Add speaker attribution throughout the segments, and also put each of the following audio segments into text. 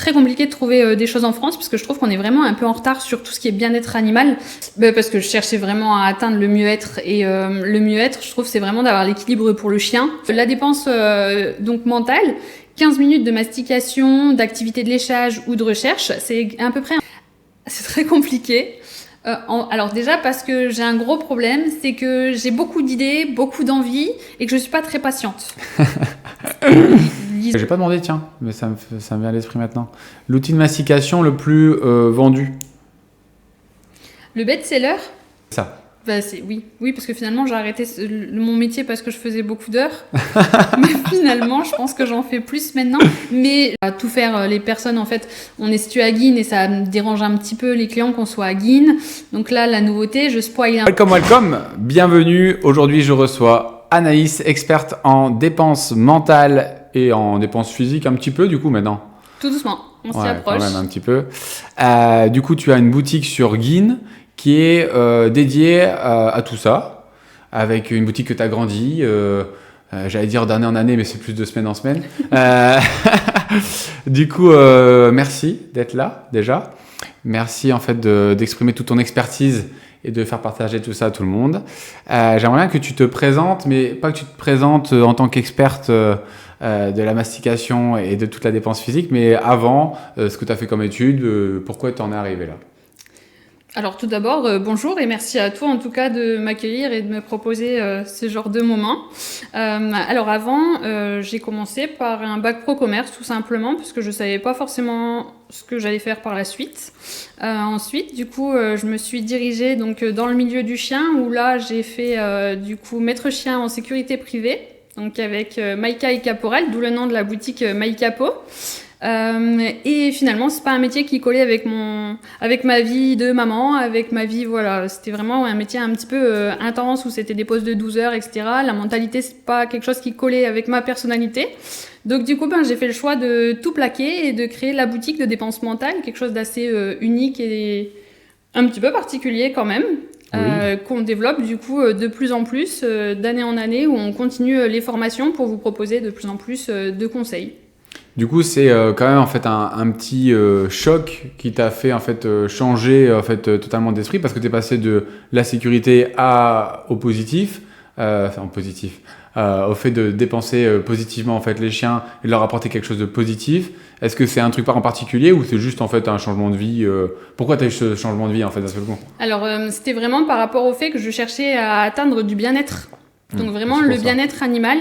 Speaker 1: très compliqué de trouver des choses en France parce que je trouve qu'on est vraiment un peu en retard sur tout ce qui est bien-être animal. Parce que je cherchais vraiment à atteindre le mieux-être et le mieux-être, je trouve, c'est vraiment d'avoir l'équilibre pour le chien. La dépense donc mentale, 15 minutes de mastication, d'activité de léchage ou de recherche, c'est à peu près... C'est très compliqué. Alors déjà parce que j'ai un gros problème, c'est que j'ai beaucoup d'idées, beaucoup d'envies et que je suis pas très patiente.
Speaker 2: J'ai pas demandé, tiens, mais ça me vient à l'esprit maintenant. L'outil de mastication le plus vendu.
Speaker 1: Le best-seller,
Speaker 2: Ça.
Speaker 1: oui, parce que finalement j'ai arrêté mon métier parce que je faisais beaucoup d'heures. Mais finalement, je pense que j'en fais plus maintenant. Mais à tout faire, les personnes, en fait, on est situé à Guînes et ça me dérange un petit peu les clients qu'on soit à Guînes. Donc là, la nouveauté, je spoil un peu.
Speaker 2: Welcome, bienvenue. Aujourd'hui, je reçois Anaïs, experte en dépenses mentales et en dépenses physiques un petit peu du coup maintenant.
Speaker 1: Tout doucement, on s'y approche.
Speaker 2: Quand même un petit peu. Du coup, tu as une boutique sur Guînes qui est dédiée à tout ça, avec une boutique que tu as grandi, j'allais dire d'année en année, mais c'est plus de semaine en semaine. Du coup, merci d'être là déjà. Merci en fait d'exprimer toute ton expertise et de faire partager tout ça à tout le monde. J'aimerais bien que tu te présentes, mais pas que tu te présentes en tant qu'experte de la mastication et de toute la dépense physique, mais avant, ce que tu as fait comme étude, pourquoi tu en es arrivé là.
Speaker 1: Alors tout d'abord, bonjour et merci à toi en tout cas de m'accueillir et de me proposer ce genre de moment. Alors avant, j'ai commencé par un bac pro commerce tout simplement parce que je savais pas forcément ce que j'allais faire par la suite. Ensuite, du coup, je me suis dirigée donc dans le milieu du chien où là j'ai fait du coup maître chien en sécurité privée, donc avec Maïka et Caporal, d'où le nom de la boutique Maïcapo. Et finalement c'est pas un métier qui collait avec ma vie de maman, avec ma vie, voilà, c'était vraiment un métier un petit peu intense où c'était des postes de 12 heures, etc. La mentalité, c'est pas quelque chose qui collait avec ma personnalité. Donc du coup, j'ai fait le choix de tout plaquer et de créer la boutique de dépenses mentales, quelque chose d'assez unique et un petit peu particulier quand même. Qu'on développe du coup de plus en plus d'année en année, où on continue les formations pour vous proposer de plus en plus de conseils.
Speaker 2: Du coup, c'est quand même en fait un petit choc qui t'a fait en fait changer en fait totalement d'esprit parce que tu es passé de la sécurité au positif, au fait de dépenser positivement en fait les chiens et de leur apporter quelque chose de positif. Est-ce que c'est un truc en particulier ou c'est juste en fait un changement de vie Pourquoi tu as eu ce changement de vie en fait d'un seul coup?
Speaker 1: Alors c'était vraiment par rapport au fait que je cherchais à atteindre du bien-être. Donc vraiment le bien-être animal,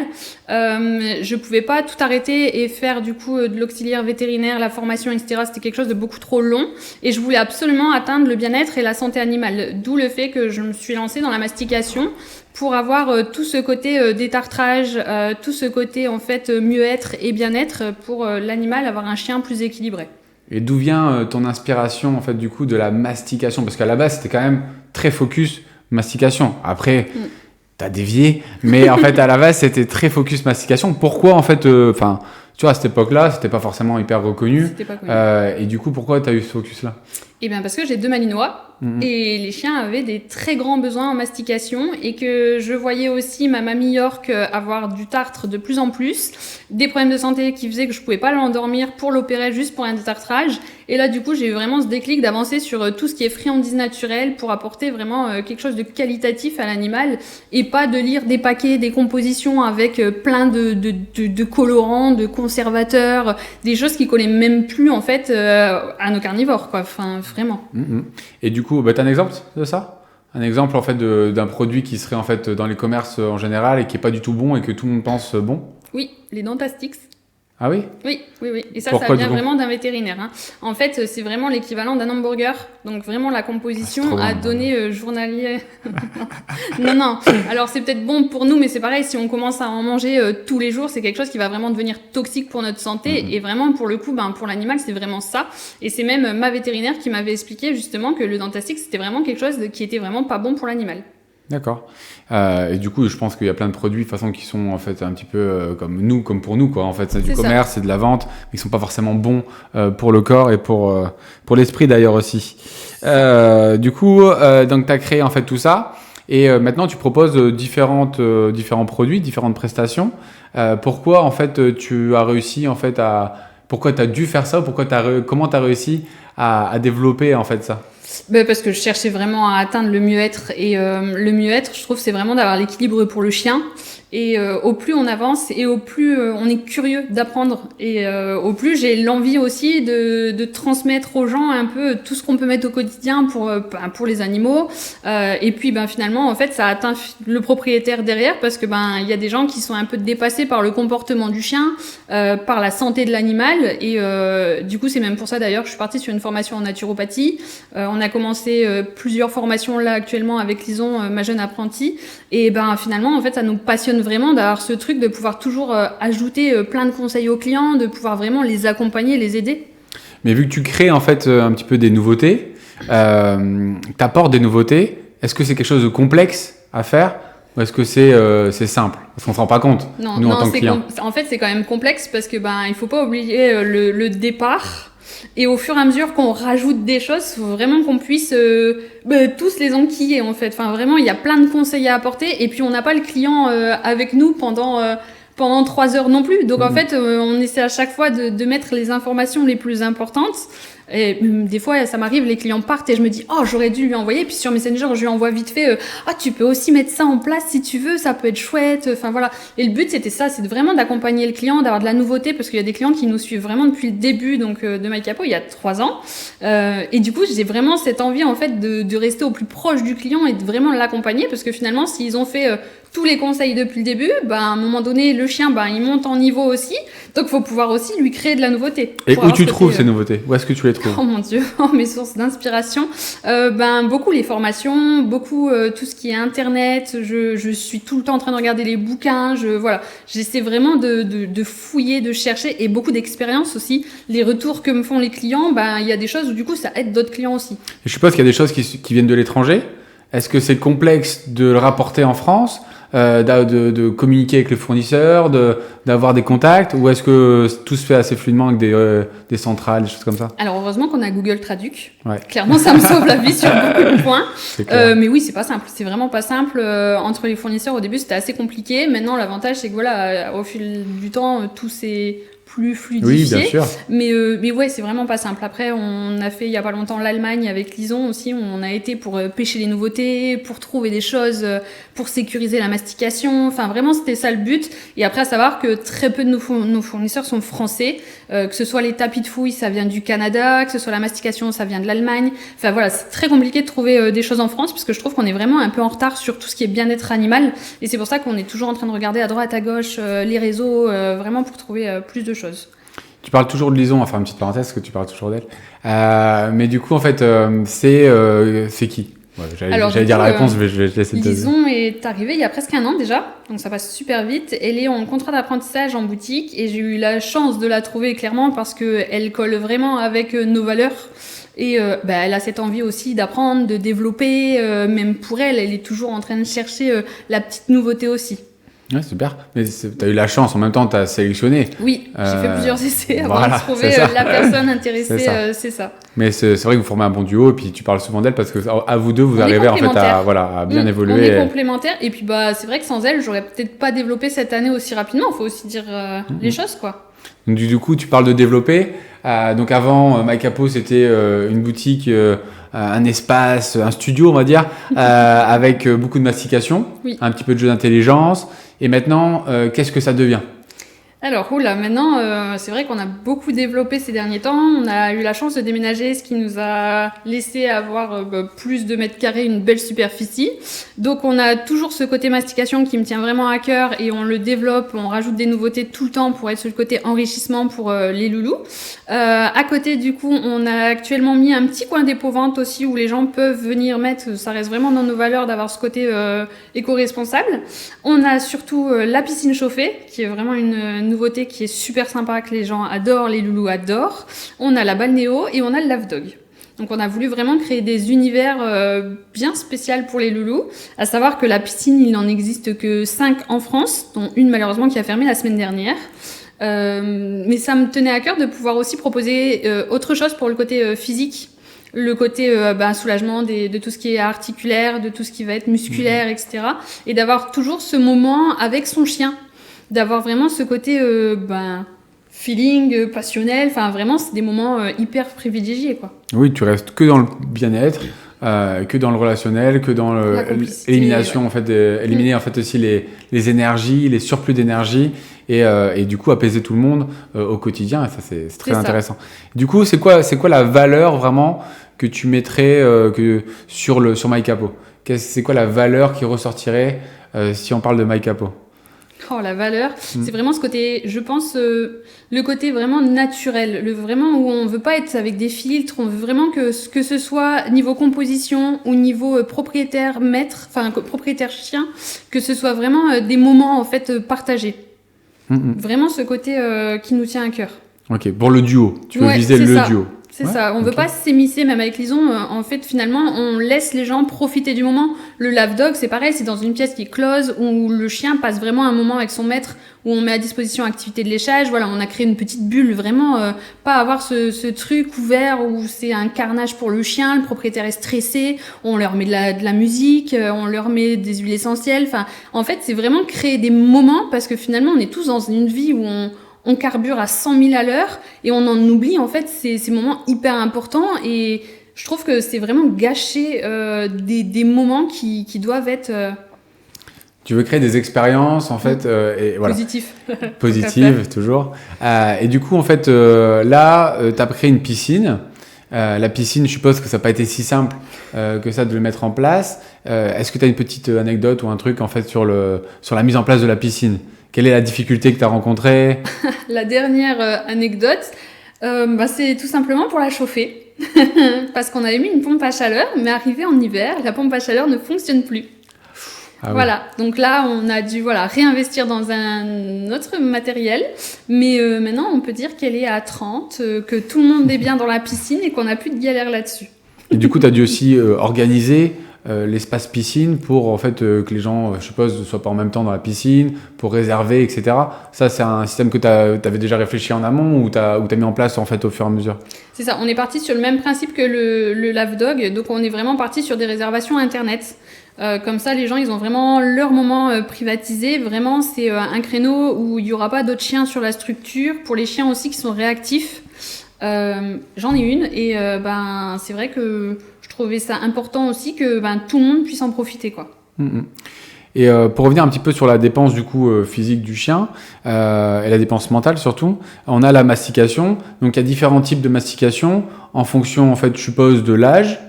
Speaker 1: je pouvais pas tout arrêter et faire du coup de l'auxiliaire vétérinaire, la formation, etc. C'était quelque chose de beaucoup trop long et je voulais absolument atteindre le bien-être et la santé animale. D'où le fait que je me suis lancée dans la mastication pour avoir tout ce côté détartrage, tout ce côté en fait mieux-être et bien-être pour l'animal, avoir un chien plus équilibré.
Speaker 2: Et d'où vient ton inspiration en fait du coup de la mastication? Parce qu'à la base c'était quand même très focus mastication. Après t'as dévié, mais en fait à la base c'était très focus mastication. Pourquoi en fait, tu vois, à cette époque-là, c'était pas forcément hyper reconnu.
Speaker 1: C'était pas connu.
Speaker 2: Et du coup, pourquoi t'as eu ce focus-là?
Speaker 1: Eh bien parce que j'ai 2 malinois et les chiens avaient des très grands besoins en mastication et que je voyais aussi ma mamie York avoir du tartre de plus en plus, des problèmes de santé qui faisaient que je pouvais pas l'endormir pour l'opérer juste pour un détartrage. Et là du coup j'ai eu vraiment ce déclic d'avancer sur tout ce qui est friandises naturelles pour apporter vraiment quelque chose de qualitatif à l'animal et pas de lire des paquets, des compositions avec plein de colorants, de conservateurs, des choses qui collaient même plus en fait à nos carnivores quoi. Enfin vraiment.
Speaker 2: Et du coup, t'as un exemple de ça? Un exemple en fait d'un produit qui serait en fait dans les commerces en général et qui est pas du tout bon et que tout le monde pense bon?
Speaker 1: Oui, les Dentastix.
Speaker 2: Ah oui?
Speaker 1: Oui. Et ça
Speaker 2: Pourquoi,
Speaker 1: vient vraiment d'un vétérinaire. Hein. En fait, c'est vraiment l'équivalent d'un hamburger. Donc vraiment, la composition a donné journalier... non. Alors, c'est peut-être bon pour nous, mais c'est pareil, si on commence à en manger tous les jours, c'est quelque chose qui va vraiment devenir toxique pour notre santé. Et vraiment, pour le coup, pour l'animal, c'est vraiment ça. Et c'est même ma vétérinaire qui m'avait expliqué justement que le Dentastix, c'était vraiment quelque chose qui était vraiment pas bon pour l'animal.
Speaker 2: D'accord. Et du coup, je pense qu'il y a plein de produits de façon qui sont en fait un petit peu comme pour nous quoi. En fait, c'est du commerce, c'est de la vente, mais qui sont pas forcément bons pour le corps et pour l'esprit d'ailleurs aussi. Du coup, donc tu as créé en fait tout ça et maintenant tu proposes différents produits, différentes prestations. Pourquoi en fait tu as réussi en fait à Pourquoi tu as dû faire ça? Comment tu as réussi à développer en fait ça?
Speaker 1: Parce que je cherchais vraiment à atteindre le mieux-être. Et le mieux-être, je trouve, c'est vraiment d'avoir l'équilibre pour le chien. Et au plus on avance et au plus on est curieux d'apprendre. Et au plus j'ai l'envie aussi de transmettre aux gens un peu tout ce qu'on peut mettre au quotidien pour les animaux. Et puis finalement, en fait, ça atteint le propriétaire derrière parce que il y a des gens qui sont un peu dépassés par le comportement du chien, par la santé de l'animal. Et du coup, c'est même pour ça d'ailleurs que je suis partie sur une formation en naturopathie. On a commencé plusieurs formations là actuellement avec Lison, ma jeune apprentie. Et finalement, en fait, ça nous passionne vraiment d'avoir ce truc de pouvoir toujours ajouter plein de conseils aux clients, de pouvoir vraiment les accompagner, les aider.
Speaker 2: Mais vu que tu crées en fait un petit peu des nouveautés, t'apportes des nouveautés, est-ce que c'est quelque chose de complexe à faire ou est-ce que c'est simple? Parce qu'on ne se rend pas compte, nous en tant que clients.
Speaker 1: En fait, c'est quand même complexe parce que il faut pas oublier le départ. Et au fur et à mesure qu'on rajoute des choses, il faut vraiment qu'on puisse tous les enquiller en fait. Enfin, vraiment, il y a plein de conseils à apporter. Et puis, on n'a pas le client avec nous pendant 3 heures non plus. Donc, en fait, on essaie à chaque fois de mettre les informations les plus importantes. Et des fois, ça m'arrive, les clients partent et je me dis, oh, j'aurais dû lui envoyer. Puis sur Messenger, je lui envoie vite fait, tu peux aussi mettre ça en place si tu veux, ça peut être chouette. Enfin voilà. Et le but, c'était ça, c'est vraiment d'accompagner le client, d'avoir de la nouveauté, parce qu'il y a des clients qui nous suivent vraiment depuis le début de MyCapo, il y a 3 ans. Et du coup, j'ai vraiment cette envie, en fait, de rester au plus proche du client et de vraiment l'accompagner, parce que finalement, s'ils ont fait tous les conseils depuis le début, à un moment donné, le chien, il monte en niveau aussi. Donc, il faut pouvoir aussi lui créer de la nouveauté.
Speaker 2: Et où tu trouves ces nouveautés? Où est-ce que tu les trouves?
Speaker 1: Oh mon Dieu, mes sources d'inspiration. Beaucoup les formations, beaucoup tout ce qui est Internet. Je suis tout le temps en train de regarder les bouquins. J'essaie vraiment de fouiller, de chercher, et beaucoup d'expérience aussi. Les retours que me font les clients, il y a des choses où du coup, ça aide d'autres clients aussi.
Speaker 2: Et je suppose qu'il y a des choses qui viennent de l'étranger. Est-ce que c'est complexe de le rapporter en France? De communiquer avec les fournisseurs, d'avoir des contacts, ou est-ce que tout se fait assez fluidement avec des centrales, des choses comme ça?
Speaker 1: Alors heureusement qu'on a Google Traduc.
Speaker 2: Ouais.
Speaker 1: Clairement, ça me sauve la vie sur beaucoup de points. Mais oui, c'est pas simple. C'est vraiment pas simple. Entre les fournisseurs, au début, c'était assez compliqué. Maintenant, l'avantage, c'est que au fil du temps, tout s'est plus fluidifié.
Speaker 2: Oui, bien sûr.
Speaker 1: Mais ouais, c'est vraiment pas simple. Après, on a fait il y a pas longtemps l'Allemagne avec Lison aussi. On a été pour pêcher les nouveautés, pour trouver des choses, pour sécuriser la mastication. Enfin, vraiment, c'était ça le but. Et après, à savoir que très peu de nos fournisseurs sont français. Que ce soit les tapis de fouille, ça vient du Canada. Que ce soit la mastication, ça vient de l'Allemagne. Enfin voilà, c'est très compliqué de trouver des choses en France parce que je trouve qu'on est vraiment un peu en retard sur tout ce qui est bien-être animal. Et c'est pour ça qu'on est toujours en train de regarder à droite, à gauche, les réseaux, vraiment pour trouver plus de choses.
Speaker 2: Tu parles toujours de Lison, enfin une petite parenthèse, parce que tu parles toujours d'elle. Mais du coup, en fait, c'est qui? Ouais, j'allais dire la réponse, je vais te laisser te dire.
Speaker 1: Lison est arrivée il y a presque 1 an déjà, donc ça passe super vite. Elle est en contrat d'apprentissage en boutique et j'ai eu la chance de la trouver clairement parce qu'elle colle vraiment avec nos valeurs. Et elle a cette envie aussi d'apprendre, de développer, même pour elle est toujours en train de chercher la petite nouveauté aussi.
Speaker 2: Ouais, super. Mais tu as eu la chance, en même temps, tu as sélectionné.
Speaker 1: Oui, j'ai fait plusieurs essais avant de trouver la personne intéressée, c'est ça.
Speaker 2: Mais c'est vrai que vous formez un bon duo, et puis tu parles souvent d'elle parce que à vous deux, vous arrivez en fait à bien évoluer.
Speaker 1: On est complémentaires, et puis c'est vrai que sans elle, j'aurais peut-être pas développé cette année aussi rapidement. Il faut aussi dire les choses, quoi.
Speaker 2: Donc, du coup, tu parles de développer. Donc avant, MyCapo, c'était une boutique, un espace, un studio, on va dire, avec beaucoup de mastication, un petit peu de jeu d'intelligence. Et maintenant, qu'est-ce que ça devient?
Speaker 1: Alors, maintenant, c'est vrai qu'on a beaucoup développé ces derniers temps. On a eu la chance de déménager, ce qui nous a laissé avoir plus de mètres carrés, une belle superficie. Donc, on a toujours ce côté mastication qui me tient vraiment à cœur et on le développe, on rajoute des nouveautés tout le temps pour être sur le côté enrichissement pour les loulous. À côté, du coup, on a actuellement mis un petit coin dépôt-vente aussi où les gens peuvent venir mettre, ça reste vraiment dans nos valeurs d'avoir ce côté éco-responsable. On a surtout la piscine chauffée, qui est vraiment une nouveauté qui est super sympa, que les gens adorent, les loulous adorent. On a la balnéo et on a le lave-dog. Donc on a voulu vraiment créer des univers bien spéciaux pour les loulous, à savoir que la piscine, il n'en existe que 5 en France, dont une malheureusement qui a fermé la semaine dernière. Mais ça me tenait à cœur de pouvoir aussi proposer autre chose pour le côté physique, le côté soulagement de tout ce qui est articulaire, de tout ce qui va être musculaire, etc. Et d'avoir toujours ce moment avec son chien, d'avoir vraiment ce côté feeling, passionnel. Enfin, vraiment, c'est des moments hyper privilégiés, quoi.
Speaker 2: Oui, tu restes que dans le bien-être, que dans le relationnel, que dans l'élimination, en fait, éliminer en fait aussi les énergies, les surplus d'énergie et du coup apaiser tout le monde au quotidien. Et ça, c'est très intéressant. Du coup, c'est quoi la valeur vraiment que tu mettrais sur MyCapo? C'est quoi la valeur qui ressortirait si on parle de MyCapo?
Speaker 1: Oh, la valeur, c'est vraiment ce côté, je pense, le côté vraiment naturel, vraiment où on veut pas être avec des filtres, on veut vraiment que ce soit niveau composition ou niveau propriétaire chien, que ce soit vraiment des moments en fait partagés. Vraiment ce côté qui nous tient à cœur.
Speaker 2: Ok, pour le duo, tu veux viser le duo.
Speaker 1: C'est ça, on veut pas s'émisser, même avec Lison, en fait, finalement, on laisse les gens profiter du moment. Le lave dog, c'est pareil, c'est dans une pièce qui est close, où le chien passe vraiment un moment avec son maître, où on met à disposition activité de léchage. Voilà, on a créé une petite bulle, vraiment, pas avoir ce truc ouvert où c'est un carnage pour le chien, le propriétaire est stressé, on leur met de la musique, on leur met des huiles essentielles. Enfin, en fait, c'est vraiment créer des moments, parce que finalement, on est tous dans une vie où on carbure à 100 000 à l'heure et on en oublie en fait ces moments hyper importants et je trouve que c'est vraiment gâcher des moments qui doivent être...
Speaker 2: Tu veux créer des expériences en fait et voilà. Positives toujours. Et du coup en fait là tu as créé une piscine. La piscine, je suppose que ça n'a pas été si simple que ça de le mettre en place. Est-ce que tu as une petite anecdote ou un truc en fait sur la mise en place de la piscine? Quelle est la difficulté que tu as rencontrée?
Speaker 1: La dernière anecdote, c'est tout simplement pour la chauffer. Parce qu'on avait mis une pompe à chaleur, mais arrivé en hiver, la pompe à chaleur ne fonctionne plus. Voilà, donc là, on a dû réinvestir dans un autre matériel. Mais maintenant, on peut dire qu'elle est à 30, que tout le monde est bien dans la piscine et qu'on n'a plus de galère là-dessus.
Speaker 2: Et du coup, tu as dû aussi organiser l'espace piscine pour en fait que les gens, je suppose, ne soient pas en même temps dans la piscine, pour réserver, etc. Ça, c'est un système que tu avais déjà réfléchi en amont ou tu as mis en place en fait au fur et à mesure?
Speaker 1: C'est ça, on est parti sur le même principe que le Lave Dog, donc on est vraiment parti sur des réservations internet. Comme ça, les gens, ils ont vraiment leur moment privatisé. Vraiment, c'est un créneau où il n'y aura pas d'autres chiens sur la structure. Pour les chiens aussi qui sont réactifs, j'en ai une et c'est vrai que je trouvais ça important aussi que tout le monde puisse en profiter, quoi.
Speaker 2: Et pour revenir un petit peu sur la dépense du coup physique du chien et la dépense mentale surtout, on a la mastication. Donc il y a différents types de mastication en fonction en fait, je suppose, de l'âge.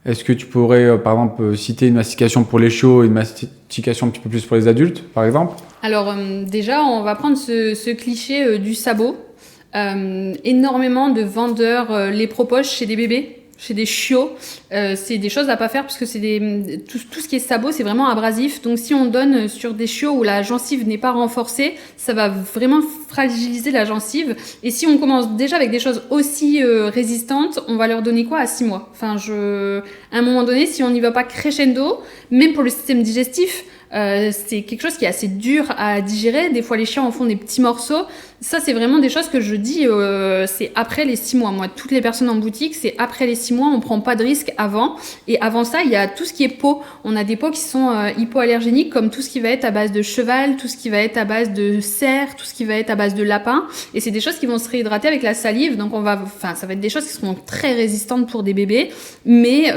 Speaker 2: Est-ce que tu pourrais par exemple citer une mastication pour les chiots et une mastication un petit peu plus pour les adultes, par exemple?
Speaker 1: Alors déjà, on va prendre ce cliché du sabot. Énormément de vendeurs les proposent chez des bébés, chez des chiots. C'est des choses à pas faire parce que tout ce qui est sabot, c'est vraiment abrasif. Donc si on donne sur des chiots où la gencive n'est pas renforcée, ça va vraiment fragiliser la gencive. Et si on commence déjà avec des choses aussi résistantes, on va leur donner quoi à 6 mois? Enfin, à un moment donné, si on n'y va pas crescendo, même pour le système digestif, c'est quelque chose qui est assez dur à digérer. Des fois, les chiens en font des petits morceaux. Ça, c'est vraiment des choses que je dis, c'est après les 6 mois. Moi, toutes les personnes en boutique, c'est après les 6 mois, on prend pas de risque avant. Et avant ça, il y a tout ce qui est peau. On a des peaux qui sont hypoallergéniques, comme tout ce qui va être à base de cheval, tout ce qui va être à base de cerf, tout ce qui va être à base de lapin. Et c'est des choses qui vont se réhydrater avec la salive. Donc, ça va être des choses qui seront très résistantes pour des bébés. Mais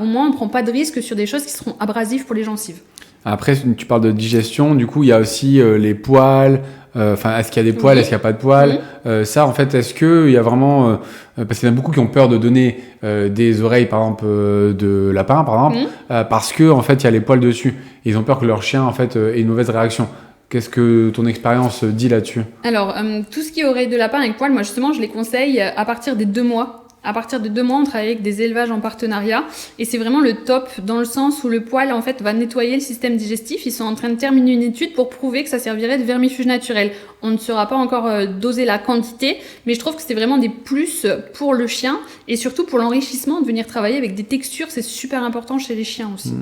Speaker 1: au moins, on prend pas de risque sur des choses qui seront abrasives pour les gencives.
Speaker 2: Après, tu parles de digestion, du coup, il y a aussi les poils. Est-ce qu'il y a des poils, est-ce qu'il n'y a pas de poils? Ça, en fait, est-ce qu'il y a vraiment... parce qu'il y en a beaucoup qui ont peur de donner des oreilles, par exemple, de lapin, par exemple, parce que en fait, il y a les poils dessus. Ils ont peur que leur chien, en fait, ait une mauvaise réaction. Qu'est-ce que ton expérience dit là-dessus?
Speaker 1: Alors, tout ce qui est oreilles de lapin avec poils, moi, justement, je les conseille à partir des 2 mois. À partir de 2 mois, on travaille avec des élevages en partenariat et c'est vraiment le top dans le sens où le poil en fait va nettoyer le système digestif. Ils sont en train de terminer une étude pour prouver que ça servirait de vermifuge naturel. On ne saura pas encore doser la quantité, mais je trouve que c'est vraiment des plus pour le chien et surtout pour l'enrichissement de venir travailler avec des textures. C'est super important chez les chiens aussi.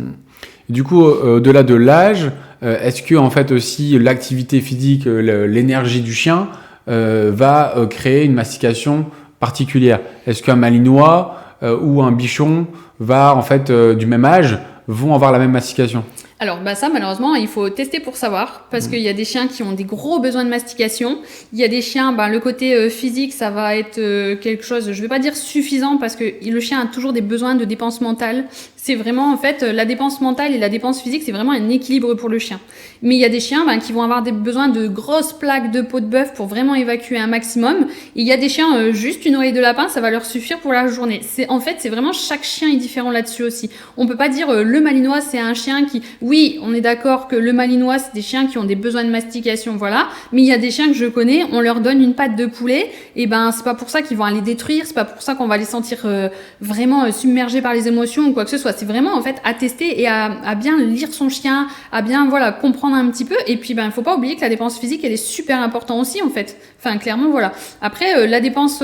Speaker 2: Du coup, au-delà de l'âge, est-ce que en fait aussi l'activité physique, l'énergie du chien va créer une mastication particulière? Est-ce qu'un malinois ou un bichon va en fait du même âge vont avoir la même mastication?
Speaker 1: Alors ça malheureusement il faut tester pour savoir parce qu'il y a des chiens qui ont des gros besoins de mastication, il y a des chiens, le côté physique ça va être quelque chose, je vais pas dire suffisant parce que le chien a toujours des besoins de dépense mentale, c'est vraiment en fait la dépense mentale et la dépense physique c'est vraiment un équilibre pour le chien. Mais il y a des chiens qui vont avoir des besoins de grosses plaques de peau de bœuf pour vraiment évacuer un maximum, et il y a des chiens juste une oreille de lapin ça va leur suffire pour la journée. C'est vraiment chaque chien est différent là-dessus aussi. On peut pas dire le malinois c'est un chien qui... Oui, on est d'accord que le malinois, c'est des chiens qui ont des besoins de mastication, voilà. Mais il y a des chiens que je connais, on leur donne une patte de poulet, et c'est pas pour ça qu'ils vont aller détruire, c'est pas pour ça qu'on va les sentir vraiment submergés par les émotions ou quoi que ce soit. C'est vraiment en fait à tester et à bien lire son chien, à bien comprendre un petit peu. Et puis il faut pas oublier que la dépense physique, elle est super importante aussi en fait. Enfin clairement voilà. Après la dépense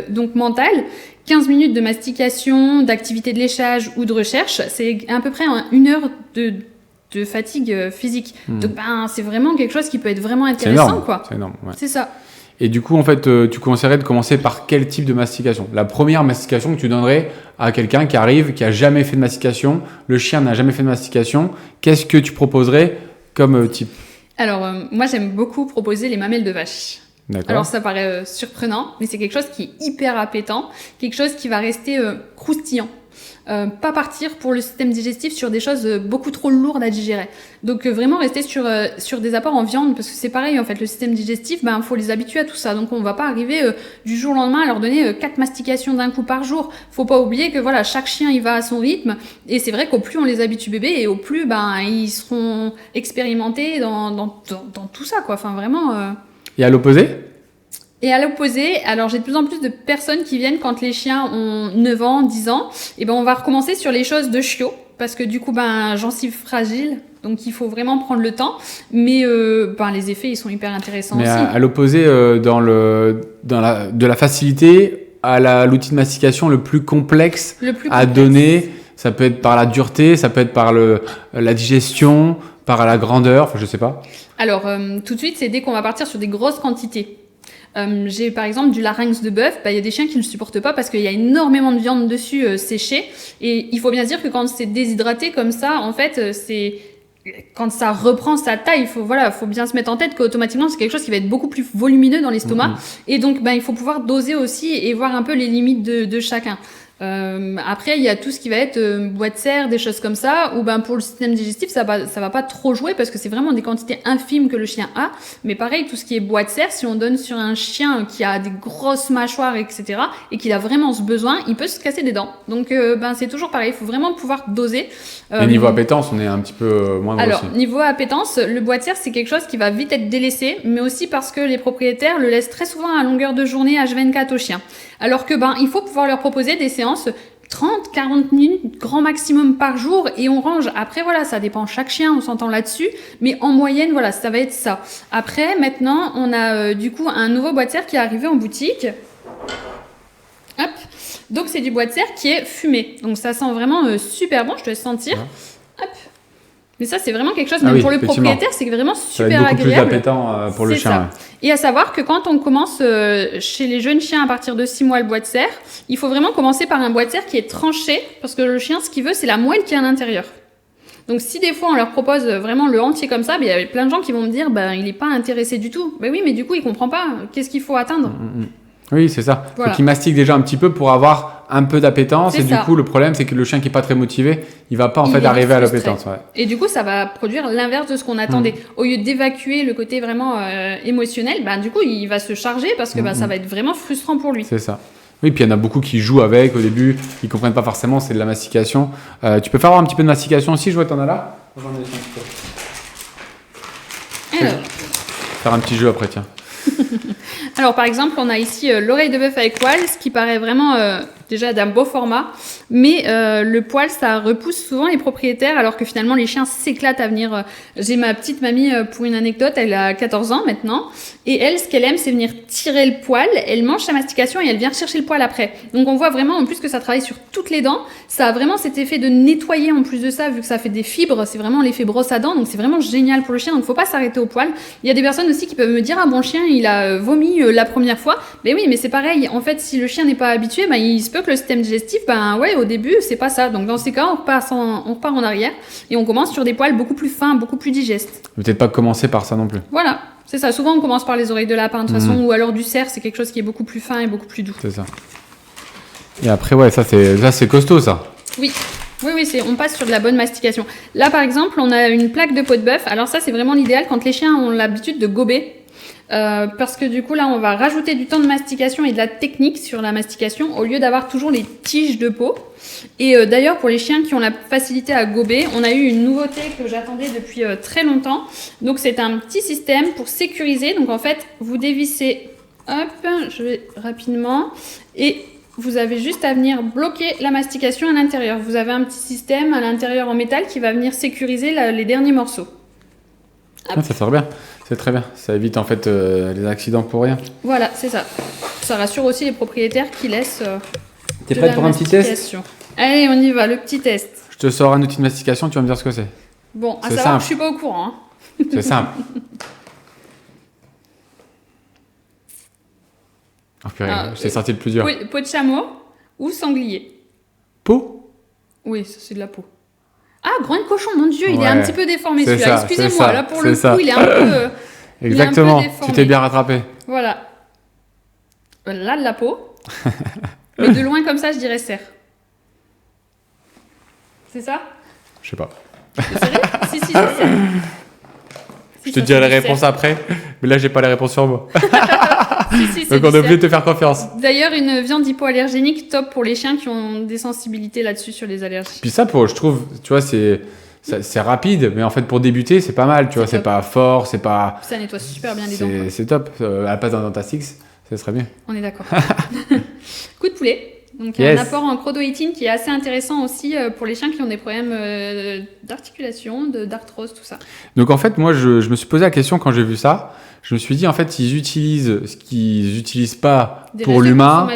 Speaker 1: donc mentale. 15 minutes de mastication, d'activité de léchage ou de recherche, c'est à peu près 1 heure de fatigue physique. Donc c'est vraiment quelque chose qui peut être vraiment intéressant.
Speaker 2: C'est énorme, ouais.
Speaker 1: C'est ça.
Speaker 2: Et du coup, en fait, tu conseillerais de commencer par quel type de mastication? La première mastication que tu donnerais à quelqu'un qui arrive, qui a jamais fait de mastication, le chien n'a jamais fait de mastication, qu'est-ce que tu proposerais comme type?
Speaker 1: Alors, moi j'aime beaucoup proposer les mamelles de vache.
Speaker 2: D'accord.
Speaker 1: Alors ça paraît surprenant, mais c'est quelque chose qui est hyper appétant, quelque chose qui va rester croustillant. Pas partir pour le système digestif sur des choses beaucoup trop lourdes à digérer. Donc vraiment rester sur des apports en viande, parce que c'est pareil en fait, le système digestif, faut les habituer à tout ça. Donc on va pas arriver du jour au lendemain à leur donner 4 mastications d'un coup par jour. Faut pas oublier que voilà, chaque chien il va à son rythme, et c'est vrai qu'au plus on les habitue bébés, et au plus ils seront expérimentés dans tout ça quoi. Enfin vraiment...
Speaker 2: Et à l'opposé?
Speaker 1: Et à l'opposé, alors j'ai de plus en plus de personnes qui viennent quand les chiens ont 9 ans, 10 ans. Et on va recommencer sur les choses de chiot, parce que du coup, gencive fragile, donc il faut vraiment prendre le temps. Mais les effets, ils sont hyper intéressants aussi. Mais
Speaker 2: à l'opposé, de la facilité à l'outil de mastication le plus complexe à donner, ça peut être par la dureté, ça peut être par la digestion, par la grandeur, enfin je sais pas.
Speaker 1: Alors tout de suite, c'est dès qu'on va partir sur des grosses quantités. J'ai par exemple du larynx de bœuf, il y a des chiens qui ne le supportent pas parce qu'il y a énormément de viande dessus séchée, et il faut bien se dire que quand c'est déshydraté comme ça, en fait quand ça reprend sa taille, faut bien se mettre en tête qu'automatiquement c'est quelque chose qui va être beaucoup plus volumineux dans l'estomac, et donc il faut pouvoir doser aussi et voir un peu les limites de chacun. Après il y a tout ce qui va être bois de serre, des choses comme ça, où pour le système digestif ça va pas trop jouer parce que c'est vraiment des quantités infimes que le chien a. Mais pareil, tout ce qui est bois de serre, si on donne sur un chien qui a des grosses mâchoires etc, et qu'il a vraiment ce besoin, il peut se casser des dents. Donc c'est toujours pareil, il faut vraiment pouvoir doser.
Speaker 2: Et niveau appétence, on est un petit peu moins gros.
Speaker 1: Alors niveau appétence, le bois de serre c'est quelque chose qui va vite être délaissé, mais aussi parce que les propriétaires le laissent très souvent à longueur de journée H24 aux chiens. Alors que il faut pouvoir leur proposer des séances 30-40 minutes grand maximum par jour, et on range. Après ça dépend chaque chien, on s'entend là-dessus, mais en moyenne ça va être ça. Après maintenant on a du coup un nouveau bois de serre qui est arrivé en boutique. Hop. Donc c'est du bois de serre qui est fumé, donc ça sent vraiment super bon, je te laisse sentir. Hop. Mais ça, c'est vraiment quelque chose, même pour le propriétaire, c'est vraiment super agréable. Ça va être beaucoup plus
Speaker 2: appétant pour le chien.
Speaker 1: Ça. Et à savoir que quand on commence chez les jeunes chiens à partir de 6 mois le bois de serre, il faut vraiment commencer par un bois de serre qui est tranché, parce que le chien, ce qu'il veut, c'est la moelle qui est à l'intérieur. Donc si des fois on leur propose vraiment le entier comme ça, il y a plein de gens qui vont me dire il n'est pas intéressé du tout. Oui, mais du coup, il comprend pas. Qu'est-ce qu'il faut atteindre?
Speaker 2: Oui, c'est ça. Voilà. Faut qu'il mastique déjà un petit peu pour avoir un peu d'appétence. Et du coup, le problème, c'est que le chien qui est pas très motivé, il va pas arriver à l'appétence. Ouais.
Speaker 1: Et du coup, ça va produire l'inverse de ce qu'on attendait. Au lieu d'évacuer le côté vraiment émotionnel, du coup, il va se charger parce que ça va être vraiment frustrant pour lui.
Speaker 2: C'est ça. Oui, puis il y en a beaucoup qui jouent avec au début, ils comprennent pas forcément, c'est de la mastication. Tu peux faire avoir un petit peu de mastication aussi, je vois que t'en as là. J'en ai un petit peu. Alors. Faire un petit jeu après, tiens.
Speaker 1: Alors par exemple, on a ici l'oreille de bœuf avec poil, ce qui paraît vraiment déjà d'un beau format, mais le poil ça repousse souvent les propriétaires, alors que finalement les chiens s'éclatent à venir. J'ai ma petite mamie pour une anecdote, elle a 14 ans maintenant, et elle, ce qu'elle aime, c'est venir tirer le poil, elle mange sa mastication et elle vient chercher le poil après. Donc on voit vraiment en plus que ça travaille sur toutes les dents, ça a vraiment cet effet de nettoyer en plus de ça, vu que ça fait des fibres, c'est vraiment l'effet brosse à dents, donc c'est vraiment génial pour le chien, donc faut pas s'arrêter au poil. Il y a des personnes aussi qui peuvent me dire, ah bon chien il a vomi la première fois, mais oui, mais c'est pareil, en fait si le chien n'est pas habitué, il se peut que le système digestif, au début, c'est pas ça. Donc, dans ces cas, on repart en arrière et on commence sur des poils beaucoup plus fins, beaucoup plus digestes.
Speaker 2: Peut-être pas commencer par ça non plus.
Speaker 1: Voilà, c'est ça. Souvent, on commence par les oreilles de lapin, de toute façon, ou alors du cerf, c'est quelque chose qui est beaucoup plus fin et beaucoup plus doux.
Speaker 2: C'est ça. Et après, ça c'est costaud, ça.
Speaker 1: Oui, on passe sur de la bonne mastication. Là, par exemple, on a une plaque de peau de bœuf. Alors ça, c'est vraiment l'idéal quand les chiens ont l'habitude de gober. Parce que du coup, là, on va rajouter du temps de mastication et de la technique sur la mastication au lieu d'avoir toujours les tiges de peau. Et d'ailleurs, pour les chiens qui ont la facilité à gober, on a eu une nouveauté que j'attendais depuis très longtemps. Donc, c'est un petit système pour sécuriser. Donc, en fait, vous dévissez, hop, je vais rapidement, et vous avez juste à venir bloquer la mastication à l'intérieur. Vous avez un petit système à l'intérieur en métal qui va venir sécuriser les derniers morceaux.
Speaker 2: Ça sert bien, c'est très bien. Ça évite en fait les accidents pour rien.
Speaker 1: Voilà, c'est ça. Ça rassure aussi les propriétaires qui laissent.
Speaker 2: T'es prête pour un petit test ?
Speaker 1: Allez, on y va, le petit test.
Speaker 2: Je te sors un outil de mastication, tu vas me dire ce que c'est.
Speaker 1: Bon, à savoir que je suis pas au courant. Hein.
Speaker 2: C'est simple. Oh purée, je t'ai sorti le plus dur.
Speaker 1: Oui, peau de chameau ou sanglier.
Speaker 2: Peau ?
Speaker 1: Oui, ça c'est de la peau. Ah, groin de cochon, mon Dieu, il est un petit peu déformé celui-là. Excusez-moi, là pour le coup, il est un peu.
Speaker 2: Exactement, tu t'es bien rattrapé.
Speaker 1: Voilà. Là, de la peau. Mais de loin comme ça, je dirais cerf. C'est ça ?
Speaker 2: Je sais pas.
Speaker 1: Si, c'est cerf.
Speaker 2: Je te dirai la réponse après, mais là, j'ai pas la réponse sur moi.
Speaker 1: Si,
Speaker 2: donc, on est obligé de te faire confiance.
Speaker 1: D'ailleurs, une viande hypoallergénique, top pour les chiens qui ont des sensibilités là-dessus sur les allergies.
Speaker 2: Puis ça, je trouve, tu vois, c'est rapide, mais en fait, pour débuter, c'est pas mal, tu vois, c'est pas fort, c'est pas...
Speaker 1: Ça nettoie super bien les dents.
Speaker 2: C'est top. À la place d'un Dentastix, ça serait bien.
Speaker 1: On est d'accord. Coup de poulet. Donc, il y a un apport en chondroïtine qui est assez intéressant aussi pour les chiens qui ont des problèmes d'articulation, d'arthrose, tout ça.
Speaker 2: Donc, en fait, moi, je me suis posé la question quand j'ai vu ça. Je me suis dit, en fait, ils utilisent ce qu'ils n'utilisent pas pour l'humain,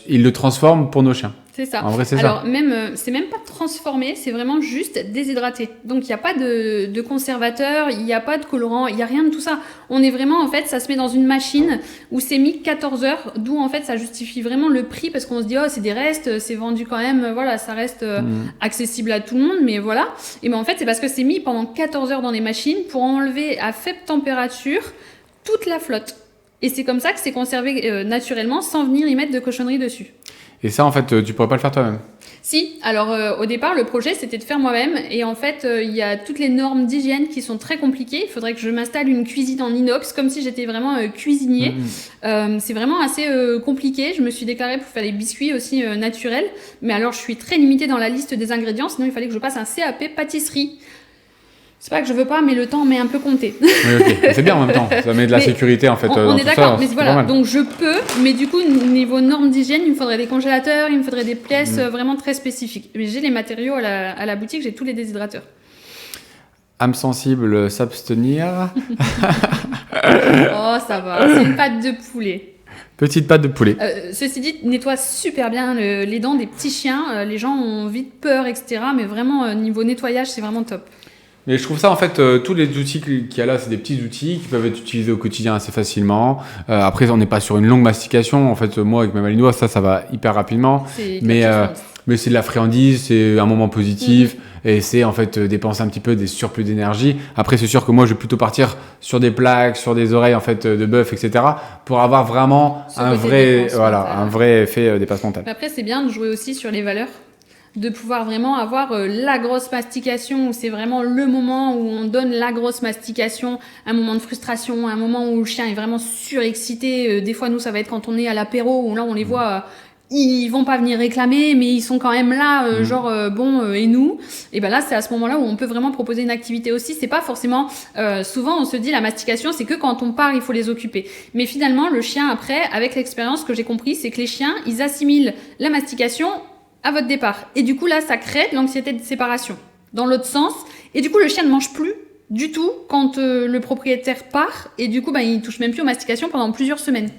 Speaker 2: ils le transforment pour nos chiens.
Speaker 1: C'est ça.
Speaker 2: En vrai, c'est
Speaker 1: alors,
Speaker 2: ça.
Speaker 1: c'est même pas transformé, c'est vraiment juste déshydraté. Donc, il n'y a pas de conservateur, il n'y a pas de colorant, il n'y a rien de tout ça. On est vraiment, en fait, ça se met dans une machine où c'est mis 14 heures, d'où, en fait, ça justifie vraiment le prix parce qu'on se dit, oh, c'est des restes, c'est vendu quand même, voilà, ça reste accessible à tout le monde, mais voilà. Et ben, en fait, c'est parce que c'est mis pendant 14 heures dans les machines pour enlever à faible température toute la flotte. Et c'est comme ça que c'est conservé naturellement sans venir y mettre de cochonneries dessus.
Speaker 2: Et ça, en fait, tu pourrais pas le faire toi-même.
Speaker 1: Si, alors au départ, le projet, c'était de faire moi-même. Et en fait, il y a toutes les normes d'hygiène qui sont très compliquées. Il faudrait que je m'installe une cuisine en inox, comme si j'étais vraiment cuisinier. C'est vraiment assez compliqué. Je me suis déclarée pour faire des biscuits aussi naturels. Mais alors, je suis très limitée dans la liste des ingrédients. Sinon, il fallait que je passe un CAP pâtisserie. C'est pas que je veux pas, mais le temps m'est un peu compté.
Speaker 2: Oui, ok. C'est bien en même temps. Ça met de la sécurité en fait.
Speaker 1: On est d'accord, mais voilà. Donc je peux, mais du coup, niveau normes d'hygiène, il me faudrait des congélateurs, il me faudrait des pièces vraiment très spécifiques. Mais j'ai les matériaux à la boutique, j'ai tous les déshydrateurs.
Speaker 2: Âme sensible, s'abstenir.
Speaker 1: Oh, ça va. C'est une pâte de poulet.
Speaker 2: Petite pâte de poulet.
Speaker 1: Ceci dit, nettoie super bien les dents des petits chiens. Les gens ont vite peur, etc. Mais vraiment, niveau nettoyage, c'est vraiment top.
Speaker 2: Mais je trouve ça, en fait, tous les outils qu'il y a là, c'est des petits outils qui peuvent être utilisés au quotidien assez facilement. Après, on n'est pas sur une longue mastication. En fait, moi, avec ma malinois, ça va hyper rapidement. Mais c'est de la friandise, c'est un moment positif. Et c'est, en fait, dépenser un petit peu des surplus d'énergie. Après, c'est sûr que moi, je vais plutôt partir sur des plaques, sur des oreilles, en fait, de bœuf, etc. pour avoir vraiment un vrai effet dépasse mental.
Speaker 1: Après, c'est bien de jouer aussi sur les valeurs. De pouvoir vraiment avoir la grosse mastication, où c'est vraiment le moment où on donne la grosse mastication, un moment de frustration, un moment où le chien est vraiment surexcité. Des fois, nous, ça va être quand on est à l'apéro, où là, on les voit, ils vont pas venir réclamer, mais ils sont quand même là, et nous. Et ben là, c'est à ce moment-là où on peut vraiment proposer une activité aussi. C'est pas forcément, souvent, on se dit la mastication, c'est que quand on part, il faut les occuper. Mais finalement, le chien, après, avec l'expérience que j'ai compris, c'est que les chiens, ils assimilent la mastication à votre départ. Et du coup, là, ça crée de l'anxiété de séparation. Dans l'autre sens. Et du coup, le chien ne mange plus du tout quand le propriétaire part. Et du coup, il touche même plus aux mastications pendant plusieurs semaines.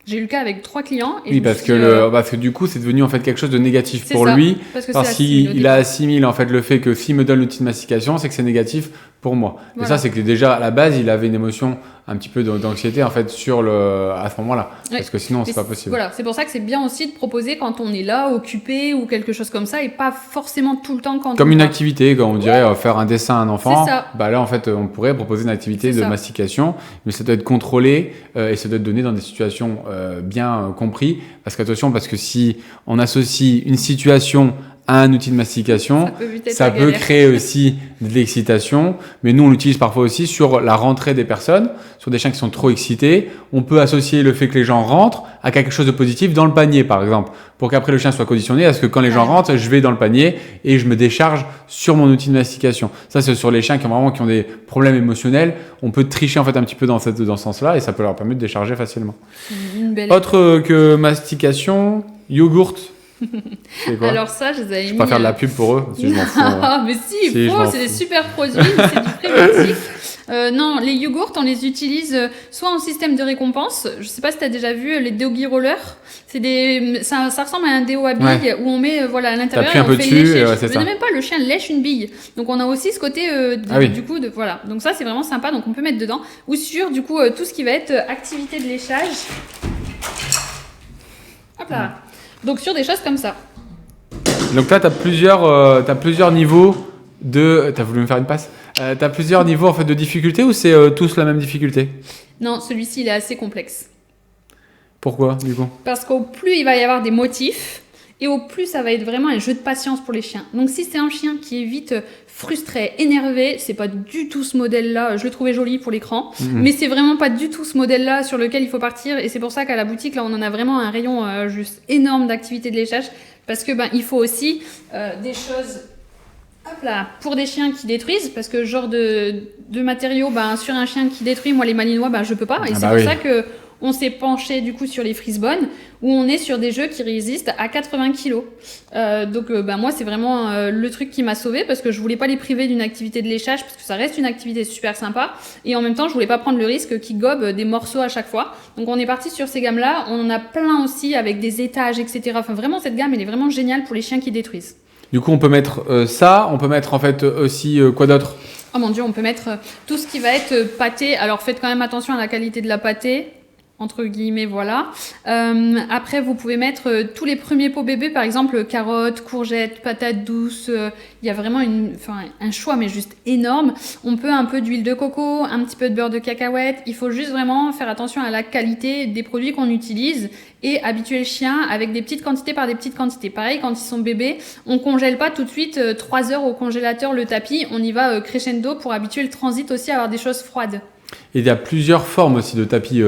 Speaker 1: J'ai eu le cas avec 3 clients. Et
Speaker 2: oui, parce que du coup, c'est devenu en fait quelque chose de négatif pour lui. Parce qu'il assimile en fait le fait que s'il me donne l'outil de mastication, c'est que c'est négatif pour moi.
Speaker 1: Voilà.
Speaker 2: Et ça, c'est que déjà, à la base, il avait une émotion un petit peu d'anxiété, en fait, à ce moment-là.
Speaker 1: Ouais.
Speaker 2: Parce que sinon, c'est pas possible.
Speaker 1: Voilà, c'est pour ça que c'est bien aussi de proposer quand on est là, occupé ou quelque chose comme ça, et pas forcément tout le temps quand
Speaker 2: Comme
Speaker 1: on
Speaker 2: une
Speaker 1: part.
Speaker 2: activité, quand on dirait faire un dessin à un enfant,
Speaker 1: C'est ça.
Speaker 2: bah là, en fait, on pourrait proposer une activité
Speaker 1: C'est
Speaker 2: de
Speaker 1: ça.
Speaker 2: mastication, mais ça doit être contrôlé et ça doit être donné dans des situations bien comprises. Parce qu'attention, parce que si on associe une situation à un outil de mastication,
Speaker 1: Ça peut vite être
Speaker 2: ça
Speaker 1: la
Speaker 2: peut
Speaker 1: galère.
Speaker 2: créer aussi de l'excitation, mais nous on l'utilise parfois aussi sur la rentrée des personnes, sur des chiens qui sont trop excités. On peut associer le fait que les gens rentrent à quelque chose de positif dans le panier par exemple, pour qu'après le chien soit conditionné à ce que quand les gens rentrent, je vais dans le panier et je me décharge sur mon outil de mastication. Ça c'est sur les chiens qui ont des problèmes émotionnels, on peut tricher en fait un petit peu dans ce sens-là et ça peut leur permettre de décharger facilement.
Speaker 1: Une belle...
Speaker 2: Autre que mastication, yogourt. C'est quoi?
Speaker 1: Alors ça, je les avais
Speaker 2: Je
Speaker 1: mis...
Speaker 2: peux pas faire de la pub pour eux, si je m'en fous.
Speaker 1: Ah, mais si,
Speaker 2: Si, je
Speaker 1: faut,
Speaker 2: m'en
Speaker 1: c'est des
Speaker 2: fous.
Speaker 1: super produits, c'est du prébiotique. Non, les yogourts, on les utilise soit en système de récompense. Je sais pas si tu as déjà vu les doggy rollers. Ça ressemble à un déo à billes où on met à l'intérieur
Speaker 2: T'appuies un
Speaker 1: et on
Speaker 2: peu
Speaker 1: fait
Speaker 2: dessus,
Speaker 1: lécher.
Speaker 2: et c'est
Speaker 1: Mais
Speaker 2: ça.
Speaker 1: même pas, le chien lèche une bille. Donc on a aussi ce côté du coup voilà. Donc ça c'est vraiment sympa. Donc on peut mettre dedans ou sur du coup tout ce qui va être activité de léchage. Hop là. Donc sur des choses comme ça.
Speaker 2: Donc là, tu as plusieurs niveaux de... T'as voulu me faire une passe? T'as plusieurs niveaux en fait, de difficulté ou c'est tous la même difficulté?
Speaker 1: Non, celui-ci il est assez complexe.
Speaker 2: Pourquoi du coup?
Speaker 1: Parce qu'au plus il va y avoir des motifs et au plus ça va être vraiment un jeu de patience pour les chiens. Donc si c'est un chien qui est vite frustré, énervé, c'est pas du tout ce modèle-là. Je le trouvais joli pour l'écran, mais c'est vraiment pas du tout ce modèle-là sur lequel il faut partir. Et c'est pour ça qu'à la boutique, là, on en a vraiment un rayon juste énorme d'activités de léchage. Parce que il faut aussi des choses... Hop là, pour des chiens qui détruisent, parce que genre de matériaux, sur un chien qui détruit, moi les malinois, je peux pas. Et c'est pour ça que on s'est penché du coup sur les Frisbone, où on est sur des jeux qui résistent à 80 kg. Donc moi c'est vraiment le truc qui m'a sauvée, parce que je voulais pas les priver d'une activité de léchage, parce que ça reste une activité super sympa. Et en même temps, je voulais pas prendre le risque qu'ils gobent des morceaux à chaque fois. Donc on est parti sur ces gammes-là. On en a plein aussi avec des étages, etc. Enfin vraiment, cette gamme, elle est vraiment géniale pour les chiens qui détruisent.
Speaker 2: Du coup, on peut mettre ça, on peut mettre en fait aussi quoi d'autre?
Speaker 1: Oh mon dieu, on peut mettre tout ce qui va être pâté. Alors faites quand même attention à la qualité de la pâtée, entre guillemets, voilà. Après, vous pouvez mettre tous les premiers pots bébés, par exemple carottes, courgettes, patates douces. Il y a vraiment un choix, mais juste énorme. On peut un peu d'huile de coco, un petit peu de beurre de cacahuète. Il faut juste vraiment faire attention à la qualité des produits qu'on utilise et habituer le chien avec des petites quantités par des petites quantités. Pareil, quand ils sont bébés, on congèle pas tout de suite 3 heures au congélateur le tapis. On y va crescendo pour habituer le transit aussi à avoir des choses froides.
Speaker 2: Et il y a plusieurs formes aussi de tapis,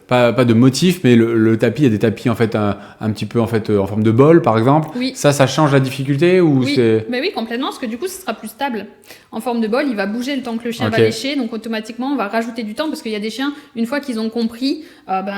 Speaker 2: pas de motifs, mais le tapis, il y a des tapis en fait un petit peu en fait en forme de bol par exemple.
Speaker 1: Oui.
Speaker 2: Ça change la difficulté ou
Speaker 1: Oui,
Speaker 2: c'est...
Speaker 1: mais oui, complètement, parce que du coup, ce sera plus stable. En forme de bol, il va bouger le temps que le chien va lécher, donc automatiquement, on va rajouter du temps, parce qu'il y a des chiens, une fois qu'ils ont compris,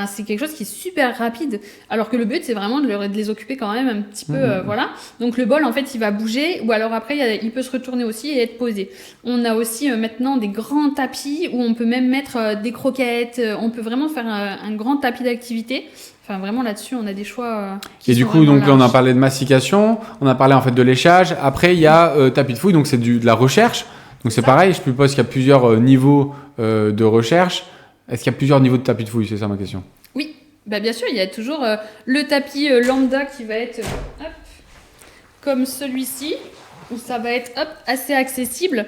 Speaker 1: c'est quelque chose qui est super rapide, alors que le but, c'est vraiment de les occuper quand même un petit peu, voilà. Donc le bol, en fait, il va bouger, ou alors après, il peut se retourner aussi et être posé. On a aussi maintenant des grands tapis, où on peut même mettre des croquettes, on peut vraiment faire un grand tapis d'activité. Enfin, vraiment là-dessus, on a des choix.
Speaker 2: Et du coup, donc là, on a parlé de mastication, on a parlé en fait de léchage. Après, il y a tapis de fouille, donc c'est de la recherche. Donc c'est pareil, je suppose qu'il y a plusieurs niveaux de recherche. Est-ce qu'il y a plusieurs niveaux de tapis de fouille? C'est ça ma question.
Speaker 1: Oui, bien sûr, il y a toujours le tapis lambda qui va être comme celui-ci, où ça va être assez accessible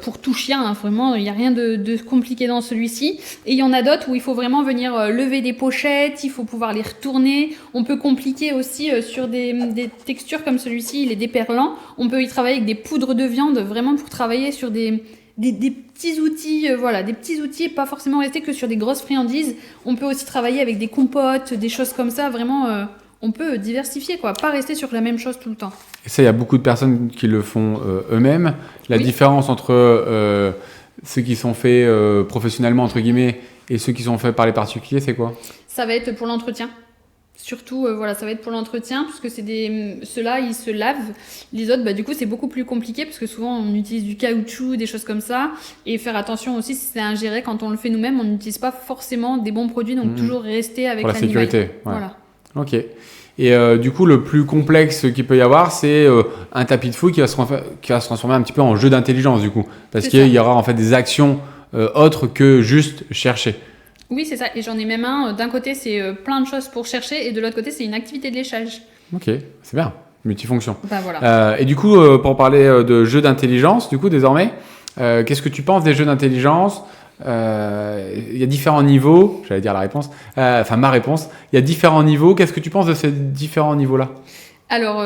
Speaker 1: pour tout chien, hein, vraiment, il n'y a rien de compliqué dans celui-ci. Et il y en a d'autres où il faut vraiment venir lever des pochettes, il faut pouvoir les retourner. On peut compliquer aussi sur des textures comme celui-ci, il est déperlant. On peut y travailler avec des poudres de viande, vraiment pour travailler sur des petits outils, des petits outils, pas forcément rester que sur des grosses friandises. On peut aussi travailler avec des compotes, des choses comme ça, vraiment... on peut diversifier, pas rester sur la même chose tout le temps.
Speaker 2: Et ça, il y a beaucoup de personnes qui le font eux-mêmes. La différence entre ceux qui sont faits professionnellement, entre guillemets, et ceux qui sont faits par les particuliers, c'est quoi?
Speaker 1: Ça va être pour l'entretien. Surtout, ça va être pour l'entretien, puisque ceux-là, ils se lavent. Les autres, du coup, c'est beaucoup plus compliqué, parce que souvent, on utilise du caoutchouc, des choses comme ça. Et faire attention aussi, si c'est ingéré, quand on le fait nous-mêmes, on n'utilise pas forcément des bons produits, donc toujours rester avec
Speaker 2: pour la
Speaker 1: l'animal.
Speaker 2: sécurité. Ouais.
Speaker 1: Voilà.
Speaker 2: Ok. Et du coup, le plus complexe qu'il peut y avoir, c'est un tapis de fouille qui va se transformer un petit peu en jeu d'intelligence, du coup. Parce qu'il y aura en fait des actions autres que juste chercher.
Speaker 1: Oui, c'est ça. Et j'en ai même un. D'un côté, c'est plein de choses pour chercher, et de l'autre côté, c'est une activité de léchage.
Speaker 2: Ok, c'est bien. Multifonction.
Speaker 1: Bah, voilà.
Speaker 2: Et du coup, pour parler de jeux d'intelligence, du coup, désormais, qu'est-ce que tu penses des jeux d'intelligence ? Il y a différents niveaux, j'allais dire la réponse, enfin ma réponse. Il y a différents niveaux. Qu'est-ce que tu penses de ces différents niveaux-là ?
Speaker 1: Alors,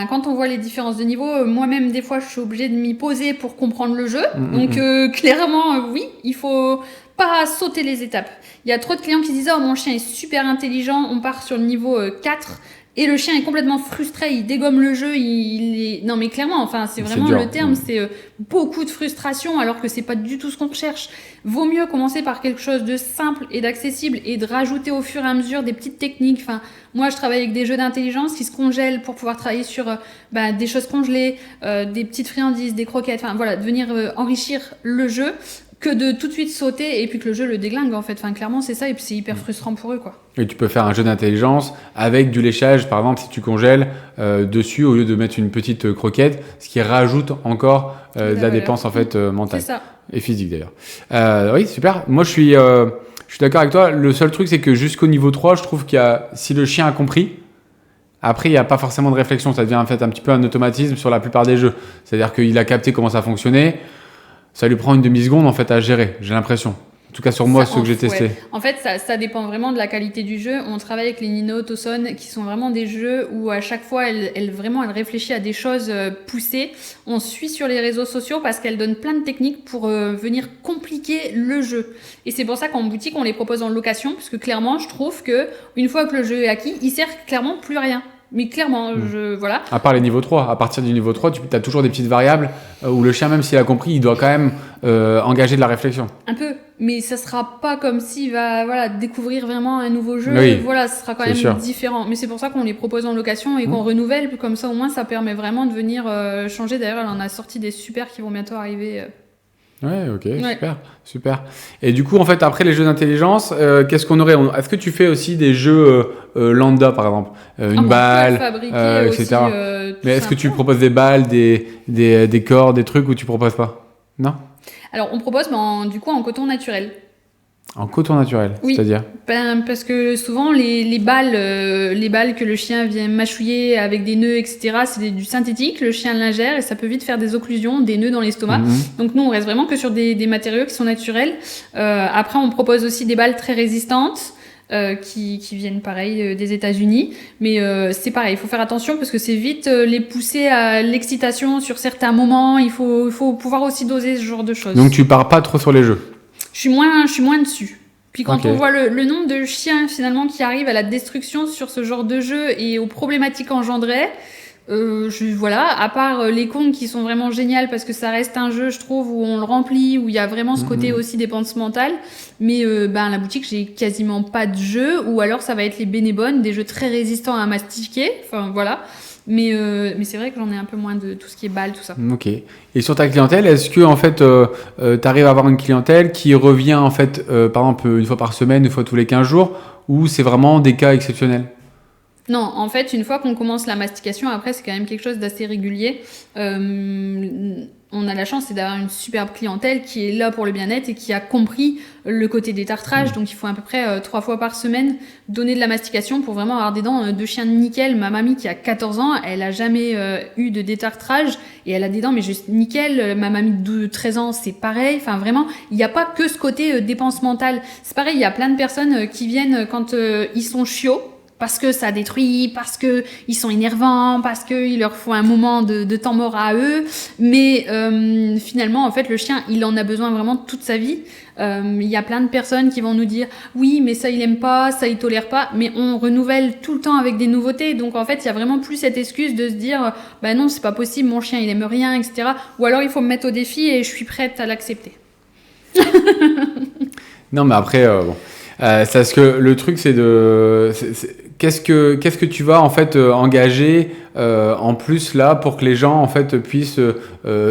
Speaker 1: quand on voit les différences de niveau, moi-même, des fois, je suis obligée de m'y poser pour comprendre le jeu. Donc, clairement, oui, il faut pas sauter les étapes. Il y a trop de clients qui disent « Oh, mon chien est super intelligent, on part sur le niveau 4 ». Et le chien est complètement frustré, il dégomme le jeu, il est... Non mais clairement, enfin c'est vraiment
Speaker 2: dur.
Speaker 1: Le terme, c'est beaucoup de frustration alors que c'est pas du tout ce qu'on recherche. Vaut mieux commencer par quelque chose de simple et d'accessible et de rajouter au fur et à mesure des petites techniques. Enfin, moi je travaille avec des jeux d'intelligence qui se congèlent pour pouvoir travailler sur des choses congelées, des petites friandises, des croquettes, enfin voilà, de venir enrichir le jeu que de tout de suite sauter et puis que le jeu le déglingue en fait. Enfin clairement c'est ça et puis c'est hyper frustrant pour eux quoi.
Speaker 2: Et tu peux faire un jeu d'intelligence avec du léchage, par exemple, si tu congèles dessus au lieu de mettre une petite croquette, ce qui rajoute encore de la dépense en fait mentale.
Speaker 1: C'est ça.
Speaker 2: Et physique d'ailleurs. Oui, super. Moi, je suis d'accord avec toi. Le seul truc, c'est que jusqu'au niveau 3, je trouve si le chien a compris, après, il n'y a pas forcément de réflexion. Ça devient en fait un petit peu un automatisme sur la plupart des jeux. C'est-à-dire qu'il a capté comment ça fonctionnait. Ça lui prend une demi-seconde en fait à gérer, j'ai l'impression. En tout cas sur moi, ceux que j'ai testés.
Speaker 1: Ouais. En fait, ça dépend vraiment de la qualité du jeu. On travaille avec les Nino Autosone qui sont vraiment des jeux où à chaque fois, elle réfléchit à des choses poussées. On suit sur les réseaux sociaux parce qu'elle donne plein de techniques pour venir compliquer le jeu. Et c'est pour ça qu'en boutique, on les propose en location parce que clairement, je trouve que une fois que le jeu est acquis, il sert clairement plus à rien. Mais clairement, voilà.
Speaker 2: À part les niveaux 3, à partir du niveau 3, tu as toujours des petites variables où le chien, même s'il a compris, il doit quand même engager de la réflexion.
Speaker 1: Un peu, mais ça sera pas comme s'il va découvrir vraiment un nouveau jeu.
Speaker 2: Oui,
Speaker 1: voilà, ce sera quand même différent. Mais c'est pour ça qu'on les propose en location et qu'on renouvelle. Comme ça, au moins, ça permet vraiment de venir changer. D'ailleurs, elle en a sorti des super qui vont bientôt arriver.
Speaker 2: Ouais, ok, super. Et du coup, en fait, après les jeux d'intelligence, qu'est-ce qu'on aurait ? Est-ce que tu fais aussi des jeux lambda, par exemple une balle, etc. Mais est-ce que tu proposes des balles, des cordes, des trucs ou tu proposes pas ? Non ?
Speaker 1: Alors, on propose mais du coup en coton naturel.
Speaker 2: En coton naturel,
Speaker 1: oui,
Speaker 2: c'est-à-dire
Speaker 1: parce que souvent les balles que le chien vient mâchouiller avec des nœuds, etc., c'est du synthétique, le chien l'ingère et ça peut vite faire des occlusions, des nœuds dans l'estomac. Donc nous, on reste vraiment que sur des matériaux qui sont naturels. Après, on propose aussi des balles très résistantes qui viennent pareil des États-Unis. Mais c'est pareil, il faut faire attention parce que c'est vite les pousser à l'excitation sur certains moments. Il faut pouvoir aussi doser ce genre de choses.
Speaker 2: Donc tu pars pas trop sur les jeux ?
Speaker 1: Je suis moins dessus. Puis quand on voit le nombre de chiens finalement qui arrivent à la destruction sur ce genre de jeu et aux problématiques engendrées, à part les comptes qui sont vraiment géniales parce que ça reste un jeu, je trouve, où on le remplit, où il y a vraiment ce côté aussi dépense mentale. Mais à la boutique, j'ai quasiment pas de jeux, ou alors ça va être les bénébones, des jeux très résistants à mastiquer. Enfin voilà. Mais c'est vrai que j'en ai un peu moins de tout ce qui est balles, tout ça.
Speaker 2: Ok. Et sur ta clientèle, est-ce que en fait, tu arrives à avoir une clientèle qui revient en fait, par exemple, une fois par semaine, une fois tous les 15 jours, ou c'est vraiment des cas exceptionnels ?
Speaker 1: Non, en fait, une fois qu'on commence la mastication, après, c'est quand même quelque chose d'assez régulier. On a la chance, c'est d'avoir une superbe clientèle qui est là pour le bien-être et qui a compris le côté détartrage. Donc, il faut à peu près 3 fois par semaine donner de la mastication pour vraiment avoir des dents de chien nickel. Ma mamie qui a 14 ans, elle a jamais eu de détartrage et elle a des dents mais juste nickel. Ma mamie de 13 ans, c'est pareil. Enfin, vraiment, il n'y a pas que ce côté dépense mentale. C'est pareil, il y a plein de personnes qui viennent quand ils sont chiots. Parce que ça détruit, parce que ils sont énervants, parce qu'il leur faut un moment de temps mort à eux. Mais finalement, en fait, le chien, il en a besoin vraiment toute sa vie. Il y a plein de personnes qui vont nous dire « Oui, mais ça, il aime pas, ça, il tolère pas. » Mais on renouvelle tout le temps avec des nouveautés. Donc, en fait, il y a vraiment plus cette excuse de se dire « Bah non, c'est pas possible, mon chien, il aime rien, etc. » Ou alors, il faut me mettre au défi et je suis prête à l'accepter.
Speaker 2: Non, mais après, bon... c'est parce que le truc, c'est de... Qu'est-ce que tu vas en fait engager en plus là pour que les gens en fait puissent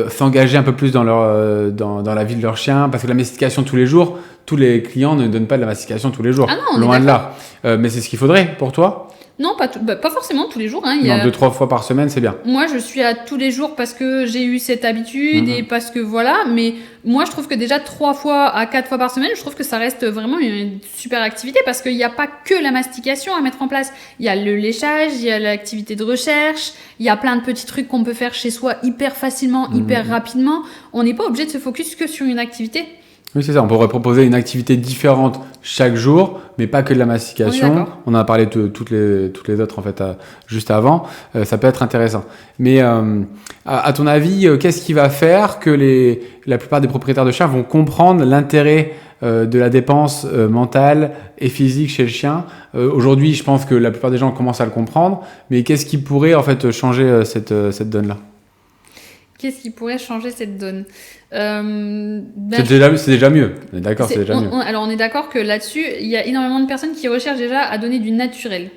Speaker 2: s'engager un peu plus dans la vie de leur chien, parce que la mastication tous les jours, tous les clients ne donnent pas de la mastication tous les jours.
Speaker 1: Ah non,
Speaker 2: loin de là. Mais c'est ce qu'il faudrait pour toi.
Speaker 1: Non, pas forcément tous les jours. Hein.
Speaker 2: Non, 2-3 fois par semaine, c'est bien.
Speaker 1: Moi, je suis à tous les jours parce que j'ai eu cette habitude et parce que voilà. Mais moi, je trouve que déjà 3 fois à 4 fois par semaine, je trouve que ça reste vraiment une super activité parce qu'il n'y a pas que la mastication à mettre en place. Il y a le léchage, il y a l'activité de recherche, il y a plein de petits trucs qu'on peut faire chez soi hyper facilement, hyper rapidement. On n'est pas obligé de se focus que sur une activité.
Speaker 2: Oui, c'est ça. On pourrait proposer une activité différente chaque jour, mais pas que de la mastication. On en a parlé de toutes les autres en fait juste avant. Ça peut être intéressant. Mais à ton avis, qu'est-ce qui va faire que la plupart des propriétaires de chiens vont comprendre l'intérêt de la dépense mentale et physique chez le chien? Aujourd'hui, je pense que la plupart des gens commencent à le comprendre. Mais qu'est-ce qui pourrait en fait changer cette donne-là?
Speaker 1: Qu'est-ce qui pourrait changer cette donne?
Speaker 2: C'est déjà mieux. On est d'accord, c'est déjà mieux.
Speaker 1: Alors, on est d'accord que là-dessus, il y a énormément de personnes qui recherchent déjà à donner du naturel.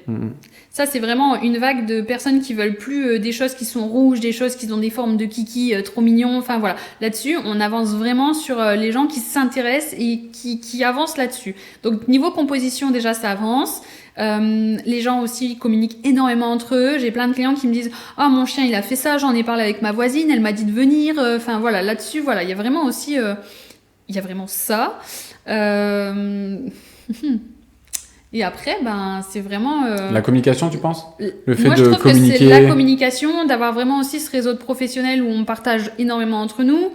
Speaker 1: Ça, c'est vraiment une vague de personnes qui veulent plus des choses qui sont rouges, des choses qui ont des formes de kiki trop mignons. Enfin, voilà. Là-dessus, on avance vraiment sur les gens qui s'intéressent et qui avancent là-dessus. Donc, niveau composition, déjà, ça avance. Les gens aussi communiquent énormément entre eux. J'ai plein de clients qui me disent « Ah, mon chien, il a fait ça, j'en ai parlé avec ma voisine, elle m'a dit de venir. » Enfin, voilà, là-dessus, voilà, il y a vraiment aussi... il y a vraiment ça. Et après, c'est vraiment...
Speaker 2: La communication, tu penses? Le fait
Speaker 1: moi,
Speaker 2: de
Speaker 1: je trouve
Speaker 2: communiquer...
Speaker 1: que c'est la communication, d'avoir vraiment aussi ce réseau de professionnels où on partage énormément entre nous.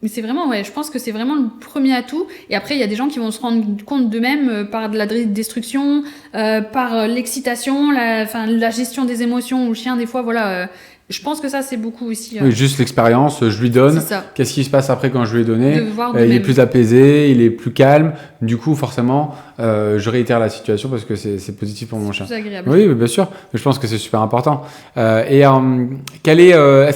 Speaker 1: Mais c'est vraiment, je pense que c'est vraiment le premier atout. Et après, il y a des gens qui vont se rendre compte d'eux-mêmes par de la destruction, par l'excitation, la gestion des émotions. Ou le chien, des fois, voilà... je pense que ça, c'est beaucoup aussi...
Speaker 2: Oui, juste l'expérience, je lui donne. Qu'est-ce qui se passe après quand je lui ai donné? Il est plus apaisé, il est plus calme. Du coup, forcément, je réitère la situation parce que c'est positif pour mon chien.
Speaker 1: C'est agréable.
Speaker 2: Oui, bien sûr. Je pense que c'est super important. Est-ce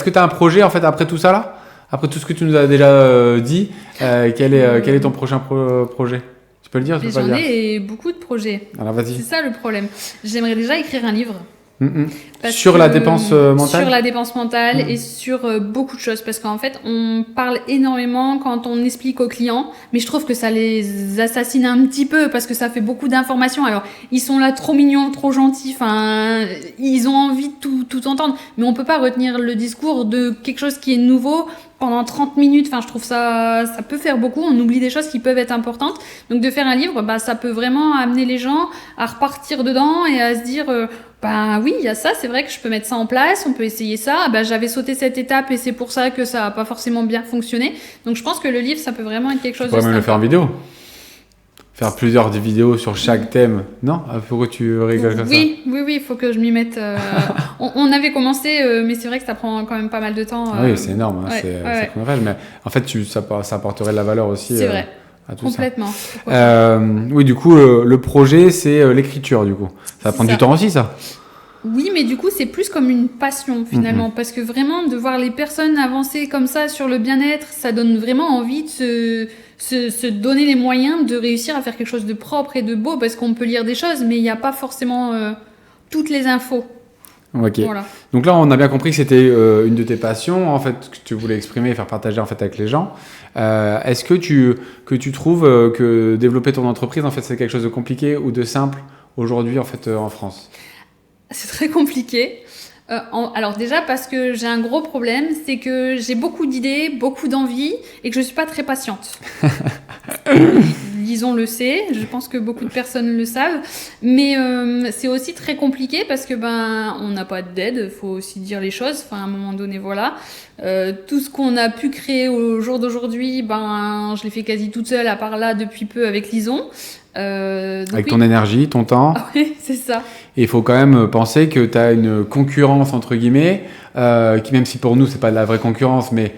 Speaker 2: que tu as un projet, en fait, après tout ça, là? Après tout ce que tu nous as déjà dit, quel est ton prochain projet? Tu peux le dire?
Speaker 1: J'en ai beaucoup de projets.
Speaker 2: Alors, vas-y.
Speaker 1: C'est ça le problème. J'aimerais déjà écrire un livre.
Speaker 2: Sur la dépense mentale?
Speaker 1: Sur la dépense mentale et sur beaucoup de choses. Parce qu'en fait, on parle énormément quand on explique aux clients, mais je trouve que ça les assassine un petit peu parce que ça fait beaucoup d'informations. Alors, ils sont là trop mignons, trop gentils, ils ont envie de tout entendre, mais on peut pas retenir le discours de quelque chose qui est nouveau pendant 30 minutes. Enfin, je trouve ça peut faire beaucoup. On oublie des choses qui peuvent être importantes. Donc, de faire un livre, ça peut vraiment amener les gens à repartir dedans et à se dire... oui, il y a ça, c'est vrai que je peux mettre ça en place, on peut essayer ça. J'avais sauté cette étape et c'est pour ça que ça n'a pas forcément bien fonctionné. Donc je pense que le livre, ça peut vraiment être quelque chose de sympa.
Speaker 2: Tu pourrais même le faire en vidéo. Faire plusieurs vidéos sur chaque thème. Non? Pourquoi tu rigoles comme ça?
Speaker 1: Oui, il faut que je m'y mette. On avait commencé, mais c'est vrai que ça prend quand même pas mal de temps.
Speaker 2: Oui, c'est énorme, c'est chronophage. Mais en fait, ça apporterait de la valeur aussi.
Speaker 1: C'est vrai.
Speaker 2: Complètement. Oui, du coup, le projet, c'est l'écriture, du coup. Ça va prendre du temps aussi, ça?
Speaker 1: Oui, mais du coup, c'est plus comme une passion, finalement. Parce que vraiment, de voir les personnes avancer comme ça sur le bien-être, ça donne vraiment envie de se donner les moyens de réussir à faire quelque chose de propre et de beau. Parce qu'on peut lire des choses, mais il n'y a pas forcément toutes les infos.
Speaker 2: Ok. Voilà. Donc là, on a bien compris que c'était une de tes passions, en fait, que tu voulais exprimer et faire partager en fait avec les gens. Est-ce que tu trouves que développer ton entreprise, en fait, c'est quelque chose de compliqué ou de simple aujourd'hui, en fait, en France?
Speaker 1: C'est très compliqué. Alors déjà parce que j'ai un gros problème, c'est que j'ai beaucoup d'idées, beaucoup d'envies et que je suis pas très patiente. Lison le sait, je pense que beaucoup de personnes le savent, mais c'est aussi très compliqué parce que on n'a pas d'aide, faut aussi dire les choses. À un moment donné, voilà. Tout ce qu'on a pu créer au jour d'aujourd'hui, je l'ai fait quasi toute seule, à part là depuis peu avec Lison.
Speaker 2: Avec ton énergie, ton temps.
Speaker 1: Oui, c'est ça.
Speaker 2: Et il faut quand même penser que tu as une concurrence, entre guillemets, qui, même si pour nous, c'est pas de la vraie concurrence, mais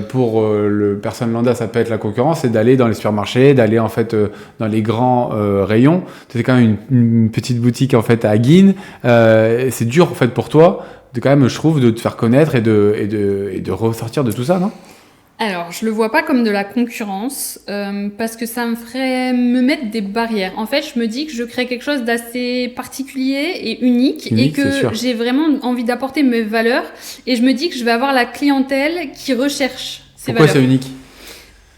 Speaker 2: pour le personne lambda, ça peut être la concurrence, c'est d'aller dans les supermarchés, d'aller en fait dans les grands rayons. C'est quand même une petite boutique en fait à Guînes. C'est dur en fait pour toi de quand même, je trouve, de te faire connaître et de ressortir de tout ça, non?
Speaker 1: Alors, je le vois pas comme de la concurrence parce que ça me ferait me mettre des barrières. En fait, je me dis que je crée quelque chose d'assez particulier et unique et que j'ai vraiment envie d'apporter mes valeurs et je me dis que je vais avoir la clientèle qui recherche ces valeurs.
Speaker 2: Pourquoi c'est unique?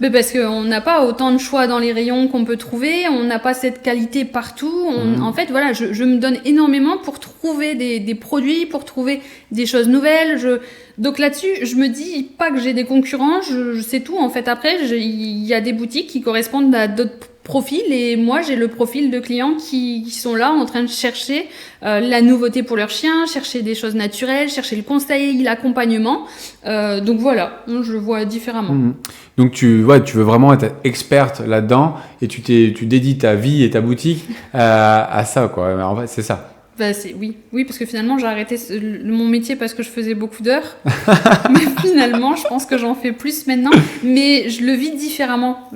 Speaker 1: Mais parce qu'on n'a pas autant de choix dans les rayons qu'on peut trouver, on n'a pas cette qualité partout. En fait, voilà, je me donne énormément pour trouver des produits, pour trouver des choses nouvelles. Donc là-dessus, je me dis pas que j'ai des concurrents, je sais tout. En fait, après, il y a des boutiques qui correspondent à d'autres profils et moi, j'ai le profil de clients qui sont là en train de chercher la nouveauté pour leur chien, chercher des choses naturelles, chercher le conseil, l'accompagnement. Donc voilà, je le vois différemment.
Speaker 2: Donc tu veux vraiment être experte là-dedans et tu dédies ta vie et ta boutique à ça, quoi. En fait, c'est ça.
Speaker 1: Bah oui, parce que finalement j'ai arrêté mon métier parce que je faisais beaucoup d'heures. Mais finalement, je pense que j'en fais plus maintenant. Mais je le vis différemment.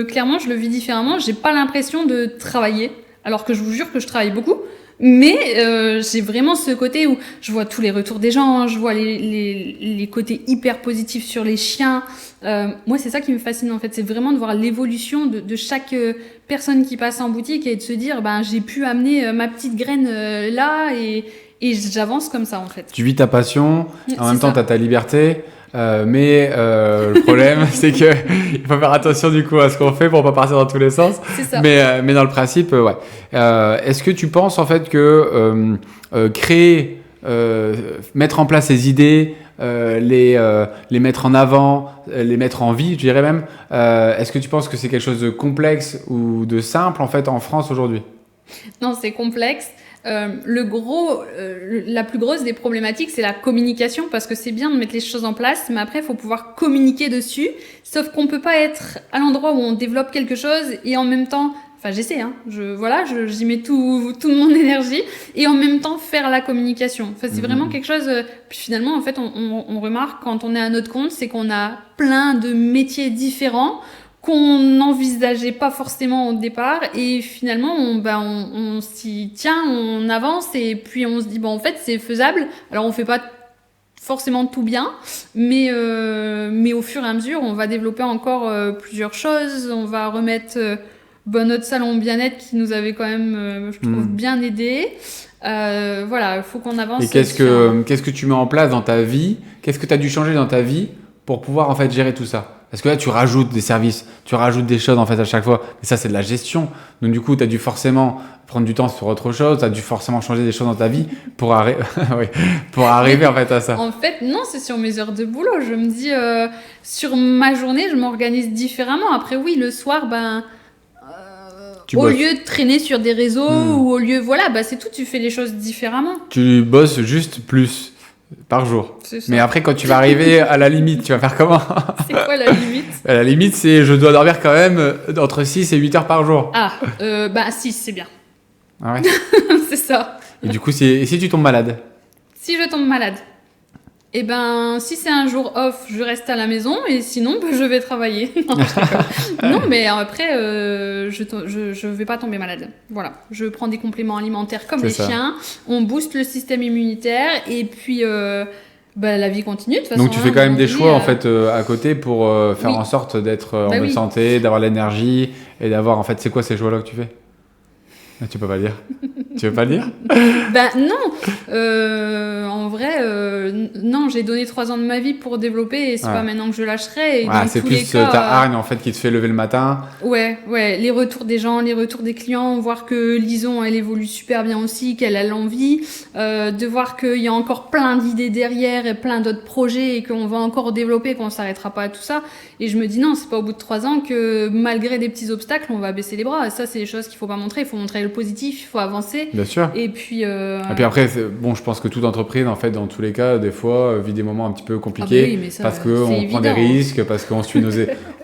Speaker 1: Clairement, je le vis différemment. J'ai pas l'impression de travailler, alors que je vous jure que je travaille beaucoup. Mais j'ai vraiment ce côté où je vois tous les retours des gens, je vois les côtés hyper positifs sur les chiens. Moi, c'est ça qui me fascine en fait, c'est vraiment de voir l'évolution de chaque personne qui passe en boutique et de se dire, ben j'ai pu amener ma petite graine là et j'avance comme ça en fait.
Speaker 2: Tu vis ta passion, en même temps tu as ta liberté. Mais le problème, c'est que il faut faire attention du coup à ce qu'on fait pour pas partir dans tous les sens.
Speaker 1: C'est ça.
Speaker 2: Mais dans le principe, ouais. Est-ce que tu penses en fait que créer, mettre en place ces idées, les mettre en avant, les mettre en vie, je dirais même, est-ce que tu penses que c'est quelque chose de complexe ou de simple en fait en France aujourd'hui?
Speaker 1: Non, c'est complexe. La plus grosse des problématiques, c'est la communication, parce que c'est bien de mettre les choses en place, mais après, il faut pouvoir communiquer dessus. Sauf qu'on peut pas être à l'endroit où on développe quelque chose et en même temps, enfin, j'essaie, hein, j'y mets toute mon énergie et en même temps faire la communication. Enfin, c'est vraiment quelque chose. Puis finalement, en fait, on remarque quand on est à notre compte, c'est qu'on a plein de métiers différents qu'on n'envisageait pas forcément au départ et finalement on s'y tient, on avance et puis on se dit en fait c'est faisable. Alors on fait pas forcément tout bien, mais au fur et à mesure on va développer encore plusieurs choses, on va remettre notre salon bien-être qui nous avait quand même je trouve bien aidé. Voilà, il faut qu'on avance.
Speaker 2: Et qu'est-ce que tu mets en place dans ta vie? Qu'est-ce que tu as dû changer dans ta vie pour pouvoir en fait gérer tout ça? Parce que là, tu rajoutes des services, tu rajoutes des choses en fait à chaque fois. Mais ça, c'est de la gestion. Donc du coup, tu as dû forcément prendre du temps sur autre chose. Tu as dû forcément changer des choses dans ta vie pour arriver en fait à ça.
Speaker 1: En fait, non, c'est sur mes heures de boulot. Je me dis, sur ma journée, je m'organise différemment. Après, oui, le soir, au lieu de traîner sur des réseaux ou au lieu, c'est tout. Tu fais les choses différemment.
Speaker 2: Tu bosses juste plus par jour. Mais après, quand tu vas arriver à la limite, tu vas faire comment?
Speaker 1: C'est quoi la limite?
Speaker 2: La limite, c'est je dois dormir quand même entre 6 et 8 heures par jour.
Speaker 1: 6, c'est bien.
Speaker 2: Ah ouais.
Speaker 1: C'est ça.
Speaker 2: Et du coup, et si tu tombes malade?
Speaker 1: Si je tombe malade, si c'est un jour off, je reste à la maison et sinon, je vais travailler. Non, mais après, je vais pas tomber malade. Voilà. Je prends des compléments alimentaires comme les chiens. On booste le système immunitaire et puis la vie continue. De toute façon,
Speaker 2: donc tu fais quand même des choix en fait à côté pour faire en sorte d'être en bonne santé, d'avoir l'énergie et d'avoir en fait, c'est quoi ces choix-là que tu fais? Tu peux pas le dire. Tu veux pas le dire?
Speaker 1: Non. En vrai, non, j'ai donné 3 ans de ma vie pour développer et c'est pas maintenant que je lâcherai. Et
Speaker 2: c'est plus ta hargne en fait qui te fait lever le matin.
Speaker 1: Ouais. Les retours des gens, les retours des clients, voir que Lison, elle évolue super bien aussi, qu'elle a l'envie, de voir qu'il y a encore plein d'idées derrière et plein d'autres projets et qu'on va encore développer, qu'on s'arrêtera pas à tout ça. Et je me dis non, c'est pas au bout de 3 ans que malgré des petits obstacles, on va baisser les bras. Et ça, c'est des choses qu'il faut pas montrer. Il faut montrer le positif, il faut avancer.
Speaker 2: Bien sûr.
Speaker 1: Et puis
Speaker 2: après, je pense que toute entreprise, en fait, dans tous les cas, des fois, vit des moments un petit peu compliqués parce qu'on prend des risques, parce qu'on suit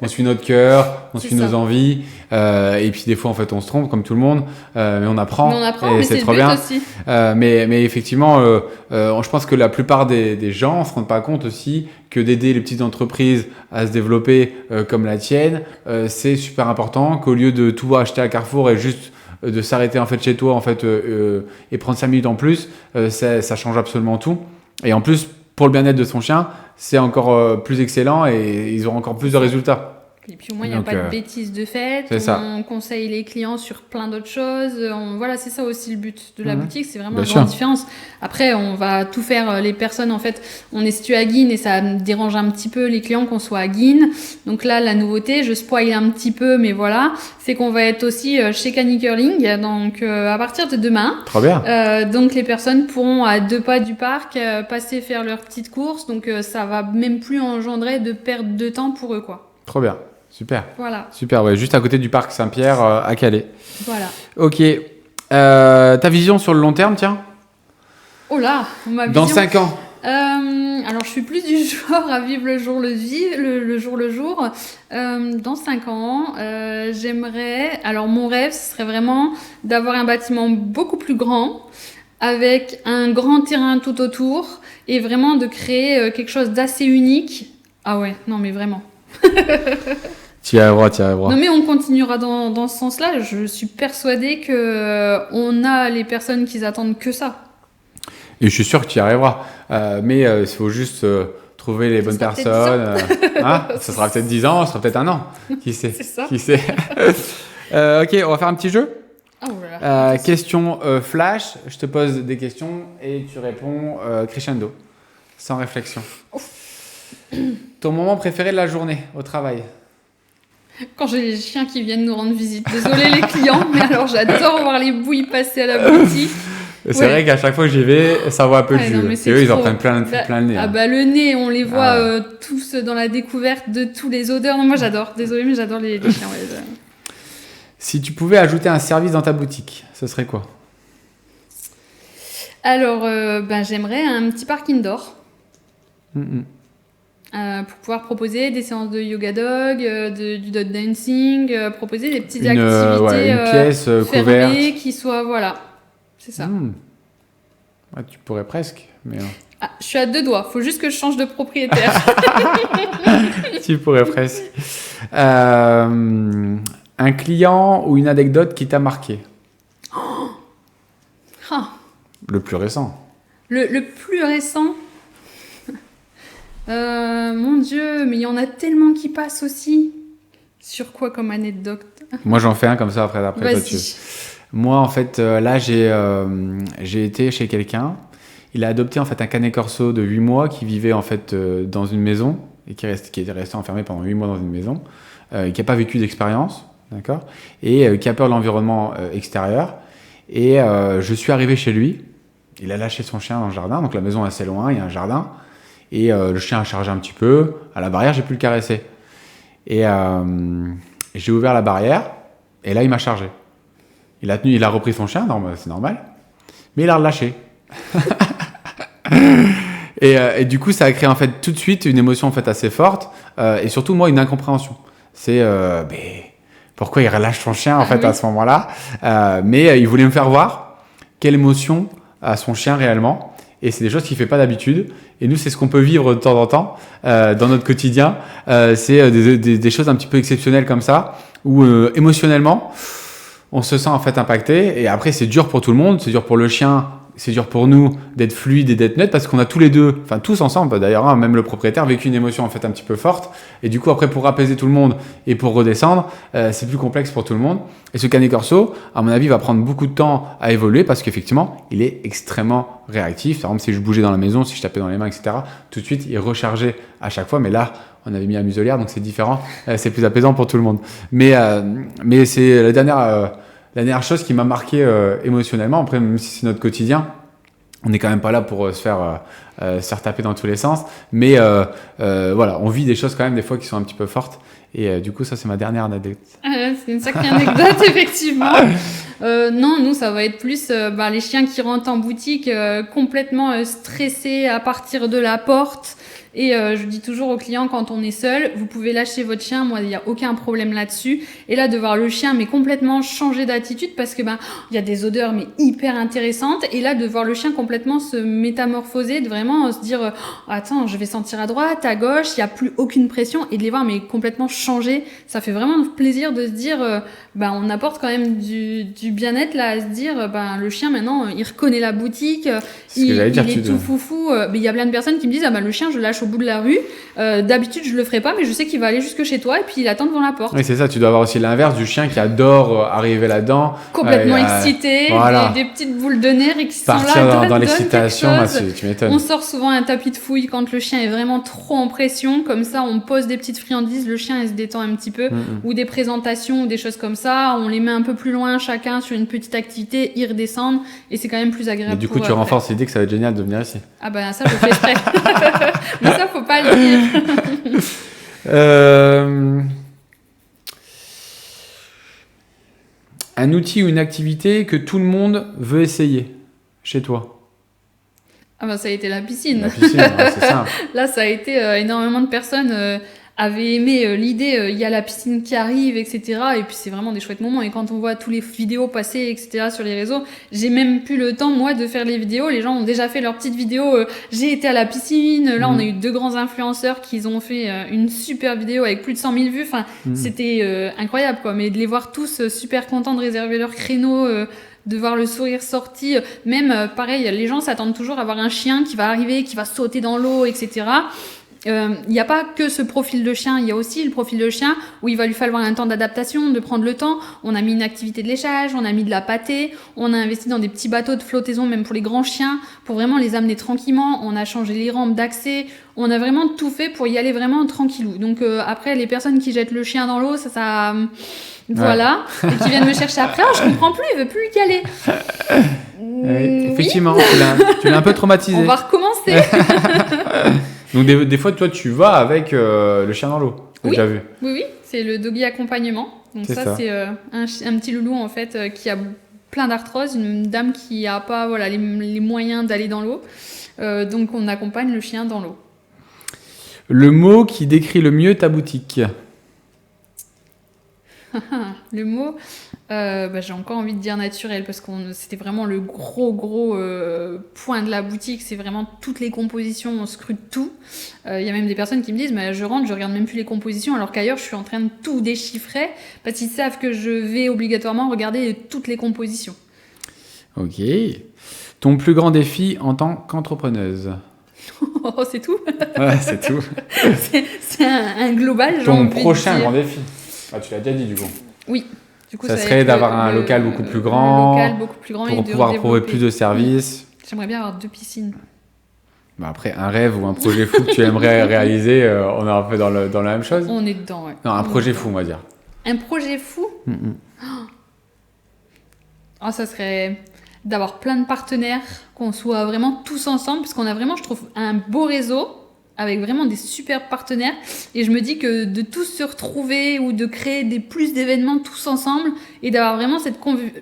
Speaker 2: on suit notre cœur, on suit nos envies. Et puis des fois, en fait, on se trompe comme tout le monde, mais on apprend.
Speaker 1: Mais c'est trop bien. Aussi.
Speaker 2: Mais effectivement, je pense que la plupart des gens ne se rendent pas compte aussi que d'aider les petites entreprises à se développer comme la tienne, c'est super important. Qu'au lieu de tout acheter à Carrefour et juste de s'arrêter en fait chez toi en fait et prendre 5 minutes en plus, ça change absolument tout. Et en plus, pour le bien-être de son chien, c'est encore plus excellent et ils auront encore plus de résultats.
Speaker 1: Et puis au moins, il n'y a pas de bêtises de fait. On conseille les clients sur plein d'autres choses. Voilà, c'est ça aussi le but de la boutique. C'est vraiment une différence. Après, on va tout faire. Les personnes, en fait, on est situé à Guînes et ça dérange un petit peu les clients qu'on soit à Guînes. Donc là, la nouveauté, je spoil un petit peu, mais voilà, c'est qu'on va être aussi chez Cani Curling. Donc à partir de demain.
Speaker 2: Trop bien.
Speaker 1: Donc les personnes pourront à 2 pas du parc passer faire leurs petites courses. Donc ça va même plus engendrer de perte de temps pour eux, quoi.
Speaker 2: Trop bien. Super.
Speaker 1: Voilà.
Speaker 2: Super, ouais, juste à côté du parc Saint-Pierre à Calais.
Speaker 1: Voilà.
Speaker 2: Ok. Ta vision sur le long terme, tiens?
Speaker 1: Oh là, ma vision.
Speaker 2: Dans 5 ans?
Speaker 1: Alors, je suis plus du genre à vivre le jour le jour. Dans 5 ans, j'aimerais... Alors, mon rêve, ce serait vraiment d'avoir un bâtiment beaucoup plus grand, avec un grand terrain tout autour, et vraiment de créer quelque chose d'assez unique. Ah ouais, non mais vraiment.
Speaker 2: Tu y arriveras.
Speaker 1: Non mais on continuera dans ce sens-là. Je suis persuadée qu'on a les personnes qui attendent que ça.
Speaker 2: Et je suis sûr que tu y arriveras. Mais il faut juste trouver les bonnes personnes. Ça sera peut-être 10 ans, ça sera peut-être 1 an. Qui sait?
Speaker 1: C'est ça.
Speaker 2: Qui sait? Ok, on va faire un petit jeu.
Speaker 1: Oh là là,
Speaker 2: question flash. Je te pose des questions et tu réponds crescendo, sans réflexion. Ton moment préféré de la journée au travail?
Speaker 1: Quand j'ai les chiens qui viennent nous rendre visite. Désolé les clients, mais alors j'adore voir les bouilles passer à la boutique.
Speaker 2: C'est vrai qu'à chaque fois que j'y vais, ça voit un peu le jus. Et eux, ils en prennent plein le nez.
Speaker 1: Ah bah le nez, on les voit tous dans la découverte de tous les odeurs. Non, moi j'adore. Désolé, mais j'adore les chiens. Ouais.
Speaker 2: Si tu pouvais ajouter un service dans ta boutique, ce serait quoi?
Speaker 1: Alors, j'aimerais un petit parc indoor. Pour pouvoir proposer des séances de yoga dog, du dog dancing, proposer des petites activités
Speaker 2: une pièce
Speaker 1: fermées qui soient... Voilà, c'est ça.
Speaker 2: Ouais, tu pourrais presque, mais...
Speaker 1: Ah, je suis à 2 doigts, faut juste que je change de propriétaire.
Speaker 2: Tu pourrais presque. Un client ou une anecdote qui t'a marqué? Le plus récent.
Speaker 1: Le plus récent mon Dieu, mais il y en a tellement qui passent aussi. Sur quoi comme anecdote?
Speaker 2: Moi, j'en fais un comme ça après toi, tu veux. Moi, en fait, là, j'ai été chez quelqu'un. Il a adopté en fait un canet corso de 8 mois qui vivait en fait dans une maison et qui était resté enfermé pendant 8 mois dans une maison, qui n'a pas vécu d'expérience, d'accord, et qui a peur de l'environnement extérieur. Et je suis arrivé chez lui. Il a lâché son chien dans le jardin, donc la maison est assez loin, il y a un jardin. Et le chien a chargé un petit peu. À la barrière, j'ai pu le caresser. Et j'ai ouvert la barrière. Et là, il m'a chargé. Il a repris son chien, c'est normal. Mais il a relâché. et du coup, ça a créé en fait tout de suite une émotion en fait assez forte. Et surtout, moi, une incompréhension. C'est pourquoi il relâche son chien en fait à ce moment-là. Mais il voulait me faire voir quelle émotion a son chien réellement. Et c'est des choses qu'il ne fait pas d'habitude. Et nous, c'est ce qu'on peut vivre de temps en temps dans notre quotidien. C'est des choses un petit peu exceptionnelles comme ça, où émotionnellement, on se sent en fait impacté. Et après, c'est dur pour tout le monde. C'est dur pour le chien, c'est dur pour nous d'être fluide et d'être neutre parce qu'on a tous les deux, enfin tous ensemble d'ailleurs, même le propriétaire, vécu une émotion en fait un petit peu forte. Et du coup, après, pour apaiser tout le monde et pour redescendre, c'est plus complexe pour tout le monde. Et ce canet corso, à mon avis, va prendre beaucoup de temps à évoluer parce qu'effectivement, il est extrêmement réactif. Par exemple, si je bougeais dans la maison, si je tapais dans les mains, etc., tout de suite, il rechargeait à chaque fois. Mais là, on avait mis un muselière, donc c'est différent. C'est plus apaisant pour tout le monde. Mais c'est la dernière chose qui m'a marqué émotionnellement. Après, même si c'est notre quotidien, on n'est quand même pas là pour se faire taper dans tous les sens. Mais voilà, on vit des choses quand même des fois qui sont un petit peu fortes. Et du coup, ça, c'est ma dernière anecdote.
Speaker 1: C'est une sacrée anecdote, effectivement. Non, nous, ça va être plus les chiens qui rentrent en boutique complètement stressés à partir de la porte. Et je dis toujours aux clients, quand on est seul, vous pouvez lâcher votre chien. Moi, il n'y a aucun problème là-dessus. Et là, de voir le chien, mais complètement changer d'attitude parce que il y a des odeurs, mais hyper intéressantes. Et là, de voir le chien complètement se métamorphoser, de vraiment se dire, attends, je vais sentir à droite, à gauche, il n'y a plus aucune pression. Et de les voir, mais complètement changer. Ça fait vraiment plaisir de se dire, on apporte quand même du bien-être là, à se dire, le chien, maintenant, il reconnaît la boutique. Il est tout foufou. Mais il y a plein de personnes qui me disent, le chien, je le lâche au bout de la rue. D'habitude, je le ferais pas, mais je sais qu'il va aller jusque chez toi et puis il attend devant la porte.
Speaker 2: Oui, c'est ça. Tu dois avoir aussi l'inverse du chien qui adore arriver là-dedans.
Speaker 1: Complètement excité,
Speaker 2: voilà.
Speaker 1: des petites boules de nerfs et qui
Speaker 2: partir
Speaker 1: sont là.
Speaker 2: dans l'excitation, tu m'étonnes.
Speaker 1: On sort souvent un tapis de fouille quand le chien est vraiment trop en pression. Comme ça, on pose des petites friandises, le chien il se détend un petit peu. Ou des présentations ou des choses comme ça. On les met un peu plus loin chacun sur une petite activité, ils redescendent et c'est quand même plus agréable.
Speaker 2: Et du coup, tu renforces l'idée que ça va être génial de venir ici.
Speaker 1: Ah ben ça, je fais exprès. Mais ça, faut pas le dire.
Speaker 2: Un outil ou une activité que tout le monde veut essayer chez toi.
Speaker 1: Ah ben ça a été la piscine.
Speaker 2: La piscine, ouais, c'est ça.
Speaker 1: Là, ça a été énormément de personnes avaient aimé l'idée, il y a la piscine qui arrive, etc. Et puis c'est vraiment des chouettes moments. Et quand on voit tous les vidéos passer, etc. sur les réseaux, j'ai même plus le temps, moi, de faire les vidéos. Les gens ont déjà fait leurs petites vidéos. J'ai été à la piscine. Là, on a eu 2 grands influenceurs qui ont fait une super vidéo avec plus de 100 000 vues. Enfin, c'était incroyable, quoi. Mais de les voir tous super contents de réserver leur créneau, de voir le sourire sorti. Même, pareil, les gens s'attendent toujours à voir un chien qui va arriver, qui va sauter dans l'eau, etc. Il n'y a pas que ce profil de chien, il y a aussi le profil de chien où il va lui falloir un temps d'adaptation, de prendre le temps. On a mis une activité de léchage, on a mis de la pâtée, on a investi dans des petits bateaux de flottaison, même pour les grands chiens, pour vraiment les amener tranquillement. On a changé les rampes d'accès, on a vraiment tout fait pour y aller vraiment tranquillou. Donc après, les personnes qui jettent le chien dans l'eau, ça voilà, et qui viennent me chercher après, je comprends plus, il veut plus y aller.
Speaker 2: Oui, effectivement, tu l'as un peu traumatisé.
Speaker 1: On va recommencer.
Speaker 2: Donc des fois, toi, tu vas avec le chien dans l'eau. J'ai déjà vu.
Speaker 1: Oui, c'est le doggy accompagnement. Donc ça. C'est un petit loulou en fait qui a plein d'arthrose, une dame qui n'a pas les moyens d'aller dans l'eau. Donc on accompagne le chien dans l'eau.
Speaker 2: Le mot qui décrit le mieux ta boutique.
Speaker 1: Le mot, j'ai encore envie de dire naturel parce que c'était vraiment le gros point de la boutique. C'est vraiment toutes les compositions, on scrute tout. Il y a même des personnes qui me disent je rentre, je regarde même plus les compositions alors qu'ailleurs je suis en train de tout déchiffrer parce qu'ils savent que je vais obligatoirement regarder toutes les compositions.
Speaker 2: Ok. Ton plus grand défi en tant qu'entrepreneuse.
Speaker 1: Oh, c'est tout.
Speaker 2: Ouais, c'est tout.
Speaker 1: c'est un global.
Speaker 2: Ton prochain grand défi. Ah, tu l'as déjà dit du coup.
Speaker 1: Oui. Du coup,
Speaker 2: ça serait d'avoir un local beaucoup plus grand, pour pouvoir proposer plus de services.
Speaker 1: J'aimerais bien avoir 2 piscines.
Speaker 2: Après, un rêve ou un projet fou que tu aimerais réaliser, on est un peu dans la même chose.
Speaker 1: On est dedans, ouais.
Speaker 2: Non, un projet fou, on va dire.
Speaker 1: Un projet fou ça serait d'avoir plein de partenaires, qu'on soit vraiment tous ensemble, parce qu'on a vraiment, je trouve, un beau réseau avec vraiment des super partenaires. Et je me dis que de tous se retrouver ou de créer plus d'événements tous ensemble et d'avoir vraiment cette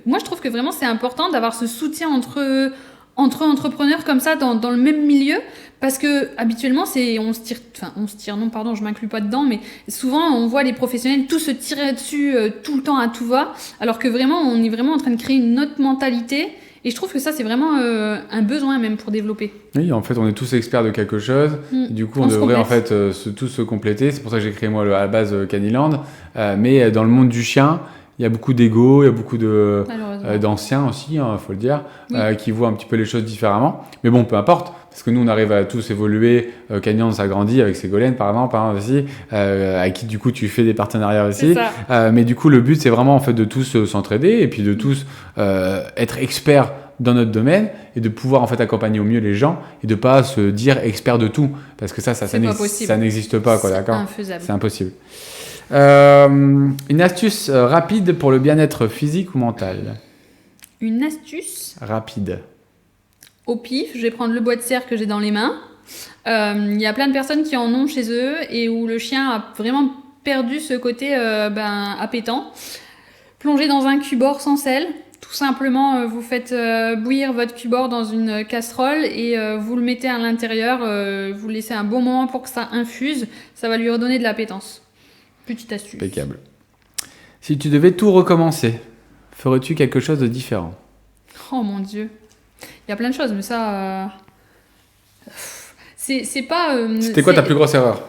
Speaker 1: moi, je trouve que vraiment, c'est important d'avoir ce soutien entre entrepreneurs comme ça dans le même milieu. Parce que habituellement, on se tire, non, pardon, je m'inclus pas dedans, mais souvent, on voit les professionnels tous se tirer dessus tout le temps à tout va, alors que vraiment, on est vraiment en train de créer une autre mentalité. Et je trouve que ça, c'est vraiment un besoin même pour développer. Oui,
Speaker 2: en fait, on est tous experts de quelque chose. Et du coup, on devrait en fait tous se compléter. C'est pour ça que j'ai créé moi à la base Candyland. Mais dans le monde du chien, il y a beaucoup d'ego, il y a beaucoup d'anciens aussi, faut le dire, qui voient un petit peu les choses différemment. Mais bon, peu importe, parce que nous, on arrive à tous évoluer. Candyland s'agrandit avec Ségolène, par exemple, aussi, avec qui, du coup, tu fais des partenariats aussi. Mais du coup, le but, c'est vraiment en fait, de tous s'entraider et puis de tous être experts dans notre domaine et de pouvoir en fait accompagner au mieux les gens et de pas se dire expert de tout, parce que ça n'existe pas, quoi, d'accord ?
Speaker 1: Infaisable.
Speaker 2: C'est impossible. Une astuce rapide pour le bien-être physique ou mental.
Speaker 1: Une astuce
Speaker 2: rapide.
Speaker 1: Au pif, je vais prendre le bois de serre que j'ai dans les mains. Il y a plein de personnes qui en ont chez eux et où le chien a vraiment perdu ce côté appétant. Plongez dans un cubord sans sel. Tout simplement, vous faites bouillir votre cubord dans une casserole et vous le mettez à l'intérieur. Vous le laissez un bon moment pour que ça infuse. Ça va lui redonner de l'appétence. Petite astuce. Impeccable.
Speaker 2: Si tu devais tout recommencer, ferais-tu quelque chose de différent ?
Speaker 1: Oh mon Dieu. Il y a plein de choses, mais ça... C'est pas...
Speaker 2: C'était quoi ta plus grosse erreur ?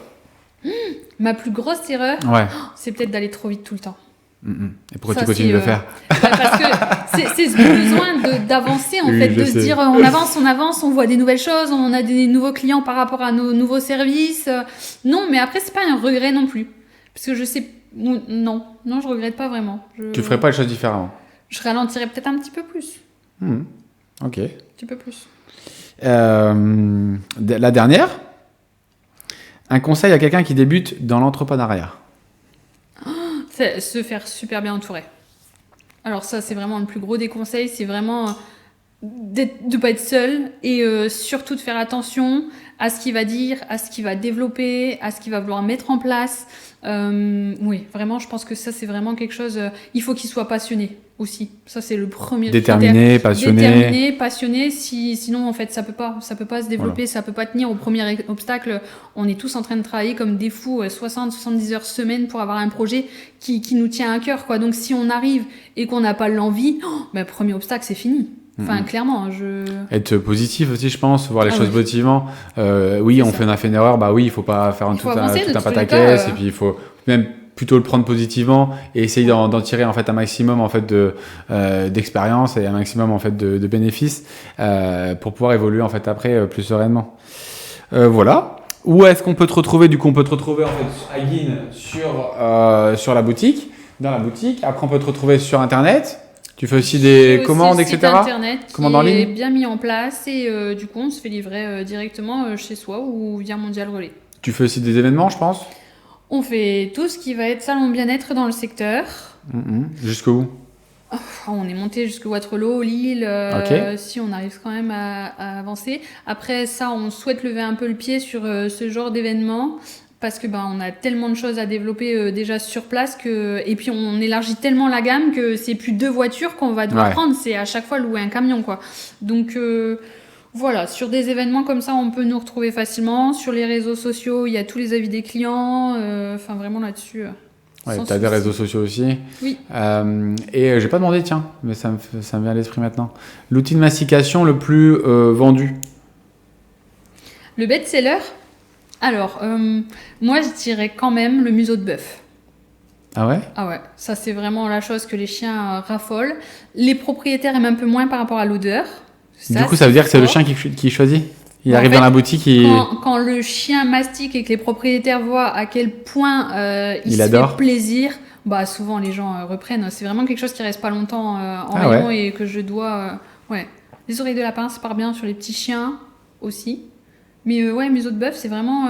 Speaker 1: Ma plus grosse erreur,
Speaker 2: ouais.
Speaker 1: C'est peut-être d'aller trop vite tout le temps.
Speaker 2: Et pourquoi
Speaker 1: Ça,
Speaker 2: tu continues de le faire?
Speaker 1: Parce que c'est ce besoin d'avancer, en
Speaker 2: Oui,
Speaker 1: fait,
Speaker 2: je
Speaker 1: de se
Speaker 2: sais.
Speaker 1: dire on avance, on voit des nouvelles choses, on a des nouveaux clients par rapport à nos nouveaux services. Non, mais après, c'est pas un regret non plus. Parce que je sais. Non, je regrette pas vraiment.
Speaker 2: Tu ferais pas les choses différemment?
Speaker 1: Je ralentirais peut-être un petit peu plus.
Speaker 2: Ok.
Speaker 1: Un petit peu plus.
Speaker 2: La dernière, un conseil à quelqu'un qui débute dans l'entrepreneuriat.
Speaker 1: C'est se faire super bien entourer. Alors ça, c'est vraiment le plus gros des conseils, c'est vraiment de ne pas être seul et surtout de faire attention à ce qu'il va dire, à ce qu'il va développer, à ce qu'il va vouloir mettre en place. Oui, vraiment, je pense que ça, c'est vraiment quelque chose... il faut qu'il soit passionné aussi. Ça, c'est le premier
Speaker 2: Déterminé, passionné.
Speaker 1: Déterminé, passionné. Sinon, en fait, ça peut pas se développer, ça peut pas tenir au premier obstacle. On est tous en train de travailler comme des fous, 60-70 heures semaine pour avoir un projet qui nous tient à cœur, quoi. Donc, si on arrive et qu'on n'a pas l'envie, premier obstacle, c'est fini. Enfin, clairement,
Speaker 2: Être positif aussi, je pense, voir les choses
Speaker 1: oui.
Speaker 2: positivement. Oui, on fait une erreur, bah oui, il faut pas faire tout un pataquès, et puis il faut même plutôt le prendre positivement et essayer d'en tirer en fait un maximum en fait d'expérience et un maximum en fait de bénéfices pour pouvoir évoluer en fait après plus sereinement. Voilà. Où est-ce qu'on peut te retrouver? Du coup, on peut te retrouver en fait à Guine sur la boutique, dans la boutique. Après, on peut te retrouver sur Internet. Tu fais aussi des commandes, etc.
Speaker 1: Site internet
Speaker 2: commandes en ligne
Speaker 1: est bien mis en place et du coup on se fait livrer directement chez soi ou via Mondial Relais.
Speaker 2: Tu fais aussi des événements, je pense.
Speaker 1: On fait tout ce qui va être salon bien-être dans le secteur.
Speaker 2: Jusqu'où?
Speaker 1: On est monté jusqu'à Waterloo, Lille,
Speaker 2: Ok.
Speaker 1: si on arrive quand même à avancer. Après ça, on souhaite lever un peu le pied sur ce genre d'événement. Parce que on a tellement de choses à développer déjà sur place et puis on élargit tellement la gamme que c'est plus 2 voitures qu'on va devoir prendre, c'est à chaque fois louer un camion, quoi. Donc voilà, sur des événements comme ça, on peut nous retrouver facilement. Sur les réseaux sociaux, il y a tous les avis des clients. Enfin vraiment là-dessus.
Speaker 2: Ouais, tu as des réseaux sociaux aussi.
Speaker 1: Oui.
Speaker 2: Et j'ai pas demandé, tiens, mais ça me vient à l'esprit maintenant. L'outil de mastication le plus vendu?
Speaker 1: Le best-seller? Alors, moi, je dirais quand même le museau de bœuf.
Speaker 2: Ah ouais?
Speaker 1: Ah ouais, ça c'est vraiment la chose que les chiens raffolent. Les propriétaires aiment un peu moins par rapport à l'odeur.
Speaker 2: Du coup, ça veut dire que c'est le chien qui choisit? Il arrive
Speaker 1: fait,
Speaker 2: dans la boutique et...
Speaker 1: Quand le chien mastique et que les propriétaires voient à quel point il se
Speaker 2: adore.
Speaker 1: fait plaisir, souvent les gens reprennent. C'est vraiment quelque chose qui reste pas longtemps en rayon et que je dois... Les oreilles de lapin, ça part bien sur les petits chiens aussi. Mais museau de bœuf, c'est vraiment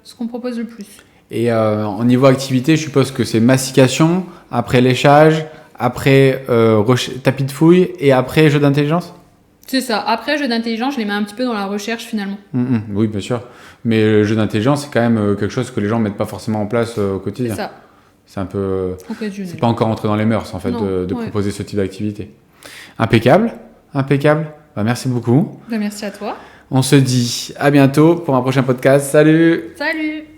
Speaker 1: ce qu'on propose le plus.
Speaker 2: Et au niveau activité, je suppose que c'est mastication, après léchage, après tapis de fouille et après jeu d'intelligence?
Speaker 1: C'est ça. Après, jeu d'intelligence, je les mets un petit peu dans la recherche finalement.
Speaker 2: Oui, bien sûr. Mais le jeu d'intelligence, c'est quand même quelque chose que les gens ne mettent pas forcément en place au quotidien.
Speaker 1: C'est ça.
Speaker 2: C'est un peu...
Speaker 1: Occasionnel.
Speaker 2: C'est pas encore entré dans les mœurs, en fait,
Speaker 1: Non,
Speaker 2: de proposer ce type d'activité. Impeccable. Merci beaucoup.
Speaker 1: Merci à toi.
Speaker 2: On se dit à bientôt pour un prochain podcast. Salut!
Speaker 1: Salut!